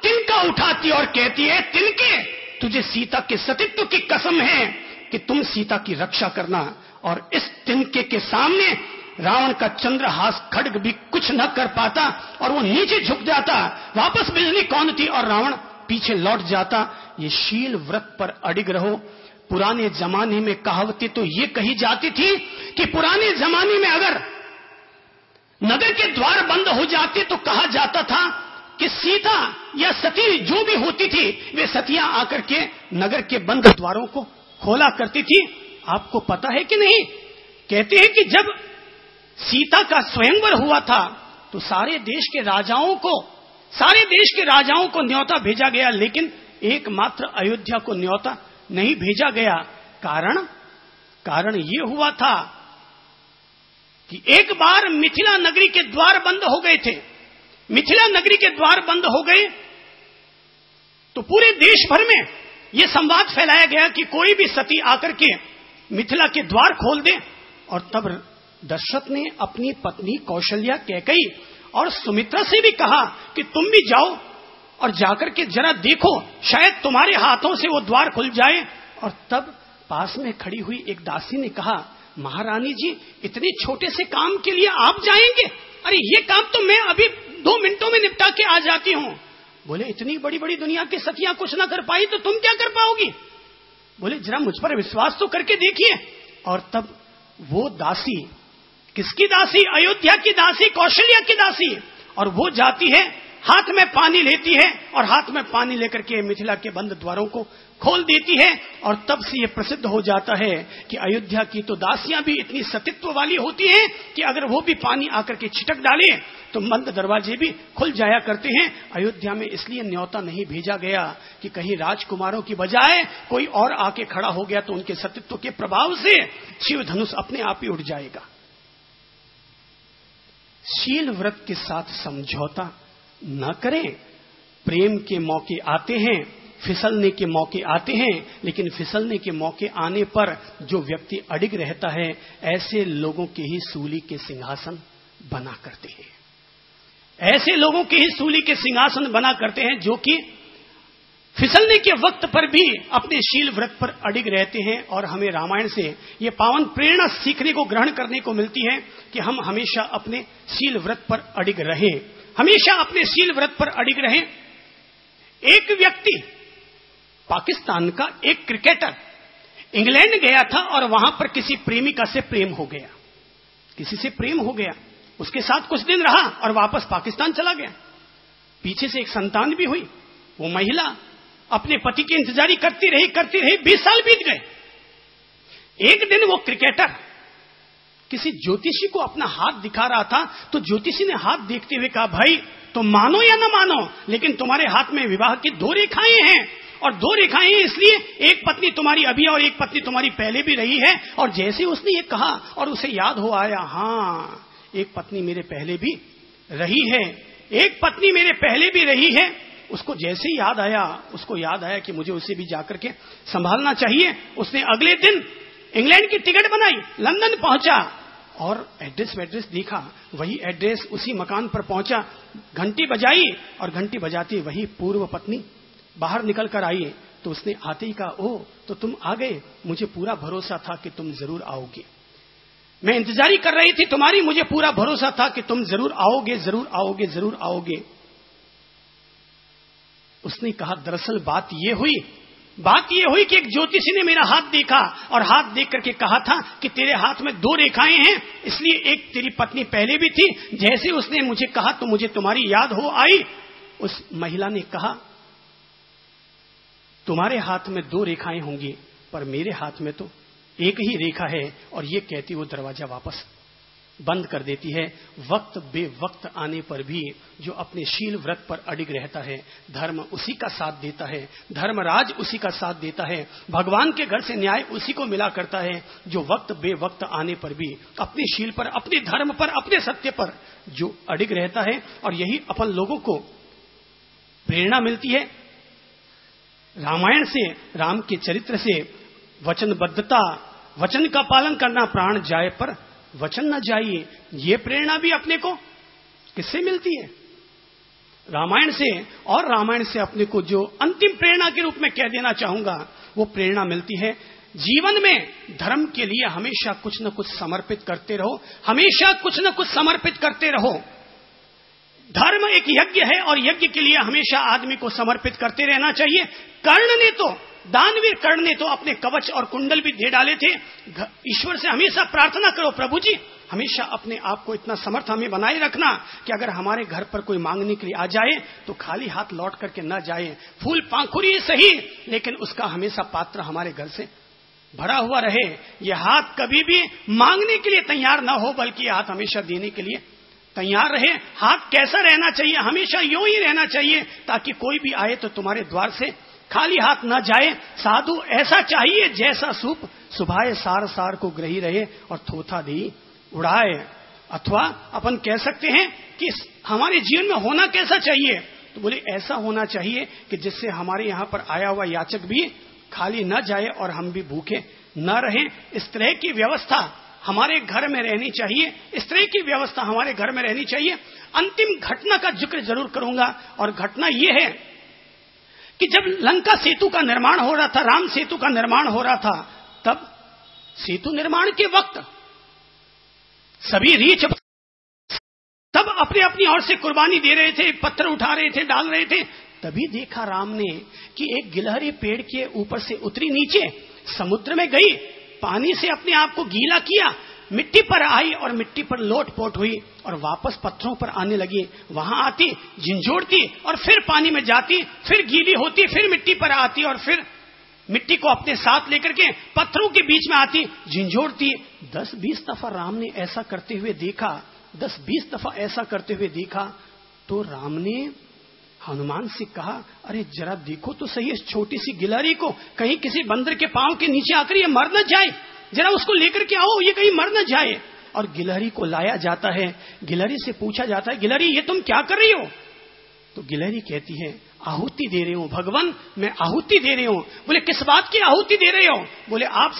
तिनका उठाती और कहती है, तिनके, तुझे सीता के सतीत्व की कसम है कि तुम सीता की रक्षा करना। और इस तिनके के सामने रावण का चंद्रहास खड्ग भी कुछ न कर पाता, और वो नीचे झुक जाता, वापस बिजली कौंधती और रावण पीछे लौट जाता। ये शील व्रत पर अडिग रहो। पुराने जमाने में कहावतें तो ये कही जाती थी कि पुराने जमाने में अगर नगर के द्वार बंद हो जाते तो कहा जाता था कि सीता या सती जो भी होती थी, वे सतियां आकर के नगर के बंद द्वारों को खोला करती थी। आपको पता है कि नहीं? कहते हैं कि जब सीता का स्वयंवर हुआ था, तो सारे देश के राजाओं को न्योता भेजा गया, लेकिन एकमात्र अयोध्या को न्योता नहीं भेजा गया। कारण ये हुआ था कि एक बार मिथिला नगरी के द्वार बंद हो गए थे। मिथिला नगरी के द्वार बंद हो गए तो पूरे देश भर में यह संवाद फैलाया गया कि कोई भी सती आकर के मिथिला के द्वार खोल दे। और तब दशरथ ने अपनी पत्नी कौशल्या, कैकेयी और सुमित्रा से भी कहा कि तुम भी जाओ और जाकर के जरा देखो, शायद तुम्हारे हाथों से वो द्वार खुल जाए। और तब पास में खड़ी हुई एक दासी ने कहा, महारानी जी, इतने छोटे से काम के लिए आप जाएंगे? अरे ये काम तो मैं अभी 2 मिनटों में निपटा के आ जाती हूं। बोले, इतनी बड़ी बड़ी दुनिया की सतियां कुछ ना कर पाई तो तुम क्या कर पाओगी? बोले, जरा मुझ पर विश्वास तो करके देखिए। और तब वो दासी, किसकी दासी? अयोध्या की दासी, कौशल्या की दासी। और वो जाती है, हाथ में पानी लेती है और हाथ में पानी लेकर के मिथिला के बंद द्वारों को खोल देती है। और तब से ये प्रसिद्ध हो जाता है कि अयोध्या की तो दासियां भी इतनी सतीत्व वाली होती हैं कि अगर वो भी पानी आकर के छिटक डाले तो बंद दरवाजे भी खुल जाया करते हैं। अयोध्या में इसलिए न्योता नहीं भेजा गया कि कहीं राजकुमारों की बजाय कोई और आके खड़ा हो गया तो उनके सतीत्व के प्रभाव से शिव धनुष अपने आप ही उड़ जाएगा। शील व्रत के साथ समझौता न करें। प्रेम के मौके आते हैं, फिसलने के मौके आते हैं, लेकिन फिसलने के मौके आने पर जो व्यक्ति अडिग रहता है, ऐसे लोगों के ही सूली के सिंहासन बना करते हैं। ऐसे लोगों के ही सूली के सिंहासन बना करते हैं जो कि फिसलने के वक्त पर भी अपने शील व्रत पर अडिग रहते हैं। और हमें रामायण से ये पावन प्रेरणा सीखने को, ग्रहण करने को मिलती है कि हम हमेशा अपने शील व्रत पर अडिग रहें। हमेशा अपने शील व्रत पर अडिग रहें। एक व्यक्ति, पाकिस्तान का एक क्रिकेटर इंग्लैंड गया था और वहां पर किसी प्रेमिका से प्रेम हो गया, किसी से प्रेम हो गया, उसके साथ कुछ दिन रहा और वापस पाकिस्तान चला गया। पीछे से एक संतान भी हुई। वो महिला अपने पति की इंतजारी करती रही 20 साल बीत गए। एक दिन वो क्रिकेटर किसी ज्योतिषी को अपना हाथ दिखा रहा था, तो ज्योतिषी ने हाथ देखते हुए कहा, भाई तुम मानो या ना मानो, लेकिन तुम्हारे हाथ में विवाह की 2 रेखाएं हैं, और 2 रेखाएं इसलिए, एक पत्नी तुम्हारी अभी और एक पत्नी तुम्हारी पहले भी रही है। और जैसे उसने ये कहा और उसे याद हो आया, हाँ एक पत्नी मेरे पहले भी रही है, एक पत्नी मेरे पहले भी रही है। उसको जैसे ही याद आया, उसको याद आया कि मुझे उसे भी जाकर के संभालना चाहिए। उसने अगले दिन इंग्लैंड की टिकट बनाई, लंदन पहुंचा और एड्रेस देखा, वही एड्रेस, उसी मकान पर पहुंचा, घंटी बजाई और घंटी बजाती वही पूर्व पत्नी बाहर निकल कर आई। तो उसने आते ही कहा, ओह तो तुम आ गए, मुझे पूरा भरोसा था कि तुम जरूर आओगे, मैं इंतजारी कर रही थी तुम्हारी, मुझे पूरा भरोसा था कि तुम जरूर आओगे, जरूर आओगे, जरूर आओगे। उसने कहा, दरअसल बात ये हुई कि एक ज्योतिषी ने मेरा हाथ देखा और हाथ देख करके कहा था कि तेरे हाथ में 2 रेखाएं हैं, इसलिए एक तेरी पत्नी पहले भी थी। जैसे उसने मुझे कहा तो मुझे तुम्हारी याद हो आई। उस महिला ने कहा, तुम्हारे हाथ में 2 रेखाएं होंगी, पर मेरे हाथ में तो एक ही रेखा है। और ये कहती वो दरवाजा वापस बंद कर देती है। वक्त बेवक्त आने पर भी जो अपने शील व्रत पर अडिग रहता है, धर्म उसी का साथ देता है, धर्मराज उसी का साथ देता है, भगवान के घर से न्याय उसी को मिला करता है, जो वक्त बेवक्त आने पर भी अपने शील पर, अपने धर्म पर, अपने सत्य पर जो अडिग रहता है। और यही अपन लोगों को प्रेरणा मिलती है रामायण से, राम के चरित्र से। वचनबद्धता, वचन का पालन करना, प्राण जाए पर वचन न जाइए, ये प्रेरणा भी अपने को किससे मिलती है? रामायण से। और रामायण से अपने को जो अंतिम प्रेरणा के रूप में कह देना चाहूंगा, वो प्रेरणा मिलती है, जीवन में धर्म के लिए हमेशा कुछ न कुछ समर्पित करते रहो, हमेशा कुछ न कुछ समर्पित करते रहो। धर्म एक यज्ञ है और यज्ञ के लिए हमेशा आदमी को समर्पित करते रहना चाहिए। दानवीर कर्ण ने तो अपने कवच और कुंडल भी दे डाले थे। ईश्वर से हमेशा प्रार्थना करो, प्रभु जी हमेशा अपने आप को इतना समर्थ हमें बनाए रखना कि अगर हमारे घर पर कोई मांगने के लिए आ जाए तो खाली हाथ लौट करके न जाए, फूल पाखुरी सही, लेकिन उसका हमेशा पात्र हमारे घर से भरा हुआ रहे। यह हाथ कभी भी मांगने के लिए तैयार न हो, बल्कि यह हाथ हमेशा देने के लिए तैयार रहे। हाथ कैसा रहना चाहिए? हमेशा यूं ही रहना चाहिए, ताकि कोई भी आए तो तुम्हारे द्वार से खाली हाथ न जाए। साधु ऐसा चाहिए जैसा सूप सुभाए सार सार को ग्रही रहे और थोथा दी उड़ाए। अथवा अपन कह सकते हैं कि हमारे जीवन में होना कैसा चाहिए, तो बोले ऐसा होना चाहिए कि जिससे हमारे यहाँ पर आया हुआ याचक भी खाली न जाए और हम भी भूखे न रहें। इस तरह की व्यवस्था हमारे घर में रहनी चाहिए, इस तरह की व्यवस्था हमारे घर में रहनी चाहिए। अंतिम घटना का जिक्र जरूर करूंगा, और घटना यह है कि जब लंका सेतु का निर्माण हो रहा था, राम सेतु का निर्माण हो रहा था, तब सेतु निर्माण के वक्त सभी रीछ सब अपने अपनी ओर से कुर्बानी दे रहे थे, पत्थर उठा रहे थे, डाल रहे थे। तभी देखा राम ने कि एक गिलहरी पेड़ के ऊपर से उतरी नीचे, समुद्र में गई, पानी से अपने आप को गीला किया, मिट्टी पर आई और मिट्टी पर लोटपोट हुई और वापस पत्थरों पर आने लगी। वहां आती, झिंझोड़ती और फिर पानी में जाती, फिर गीली होती, फिर मिट्टी पर आती और फिर मिट्टी को अपने साथ लेकर के पत्थरों के बीच में आती, झिंझोड़ती। 10-20 दफा राम ने ऐसा करते हुए देखा, 10-20 दफा ऐसा करते हुए देखा। तो राम ने हनुमान से कहा, अरे जरा देखो तो सही इस छोटी सी गिलहरी को, कहीं किसी बंदर के पांव के नीचे आकर ये मर न जाए, जरा उसको लेकर के आओ, ये कहीं मर न जाए। और गिलहरी को लाया जाता है, गिलहरी से पूछा जाता है, गिलहरी ये तुम क्या कर रही हो? तो गिलहरी कहती है, आहुति दे रही हूं भगवान, मैं आहुति दे रही हूं। बोले किस बात की आहुति दे रहे हो? बोले आप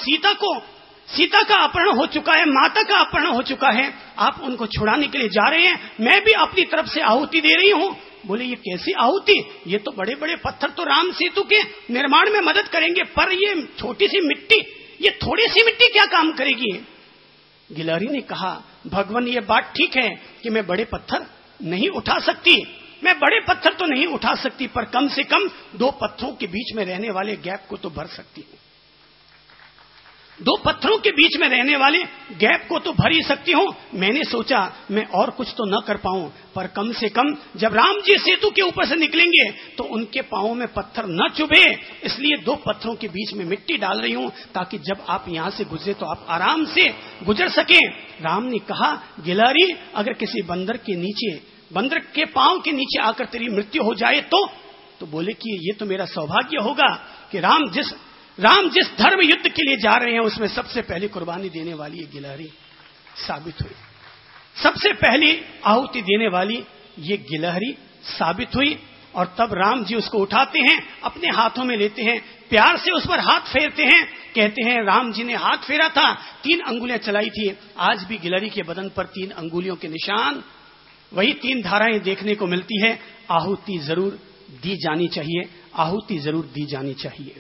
सीता का अपहरण हो चुका है, माता का अपहरण हो चुका है, आप उनको छुड़ाने के लिए जा रहे हैं, मैं भी अपनी तरफ से आहुति दे रही हूं। बोले ये कैसी आहुति? ये तो बड़े बड़े पत्थर तो राम सेतु के निर्माण में मदद करेंगे, पर ये छोटी सी मिट्टी, ये थोड़ी सी मिट्टी क्या काम करेगी? गिलहरी ने कहा, भगवान ये बात ठीक है कि मैं बड़े पत्थर नहीं उठा सकती, मैं बड़े पत्थर तो नहीं उठा सकती, पर कम से कम 2 पत्थरों के बीच में रहने वाले गैप को तो भर सकती हूं। 2 पत्थरों के बीच में रहने वाले गैप को तो भर ही सकती हूं। मैंने सोचा मैं और कुछ तो न कर पाऊं, पर कम से कम जब राम जी सेतु के ऊपर से निकलेंगे तो उनके पांवों में पत्थर न चुभे, इसलिए 2 पत्थरों के बीच में मिट्टी डाल रही हूं, ताकि जब आप यहां से गुजरे तो आप आराम से गुजर सके। राम ने कहा, गिलहरी, अगर किसी बंदर के पांव के नीचे आकर तेरी मृत्यु हो जाए तो बोले कि ये तो मेरा सौभाग्य होगा कि राम जिस धर्म युद्ध के लिए जा रहे हैं उसमें सबसे पहले कुर्बानी देने वाली ये गिलहरी साबित हुई। सबसे पहली आहुति देने वाली ये गिलहरी साबित हुई। और तब राम जी उसको उठाते हैं, अपने हाथों में लेते हैं, प्यार से उस पर हाथ फेरते हैं, कहते हैं राम जी ने हाथ फेरा था, 3 अंगुलियां चलाई थी, आज भी गिलहरी के बदन पर 3 अंगुलियों के निशान, वही 3 धाराएं देखने को मिलती है। आहुति जरूर दी जानी चाहिए, आहुति जरूर दी जानी चाहिए।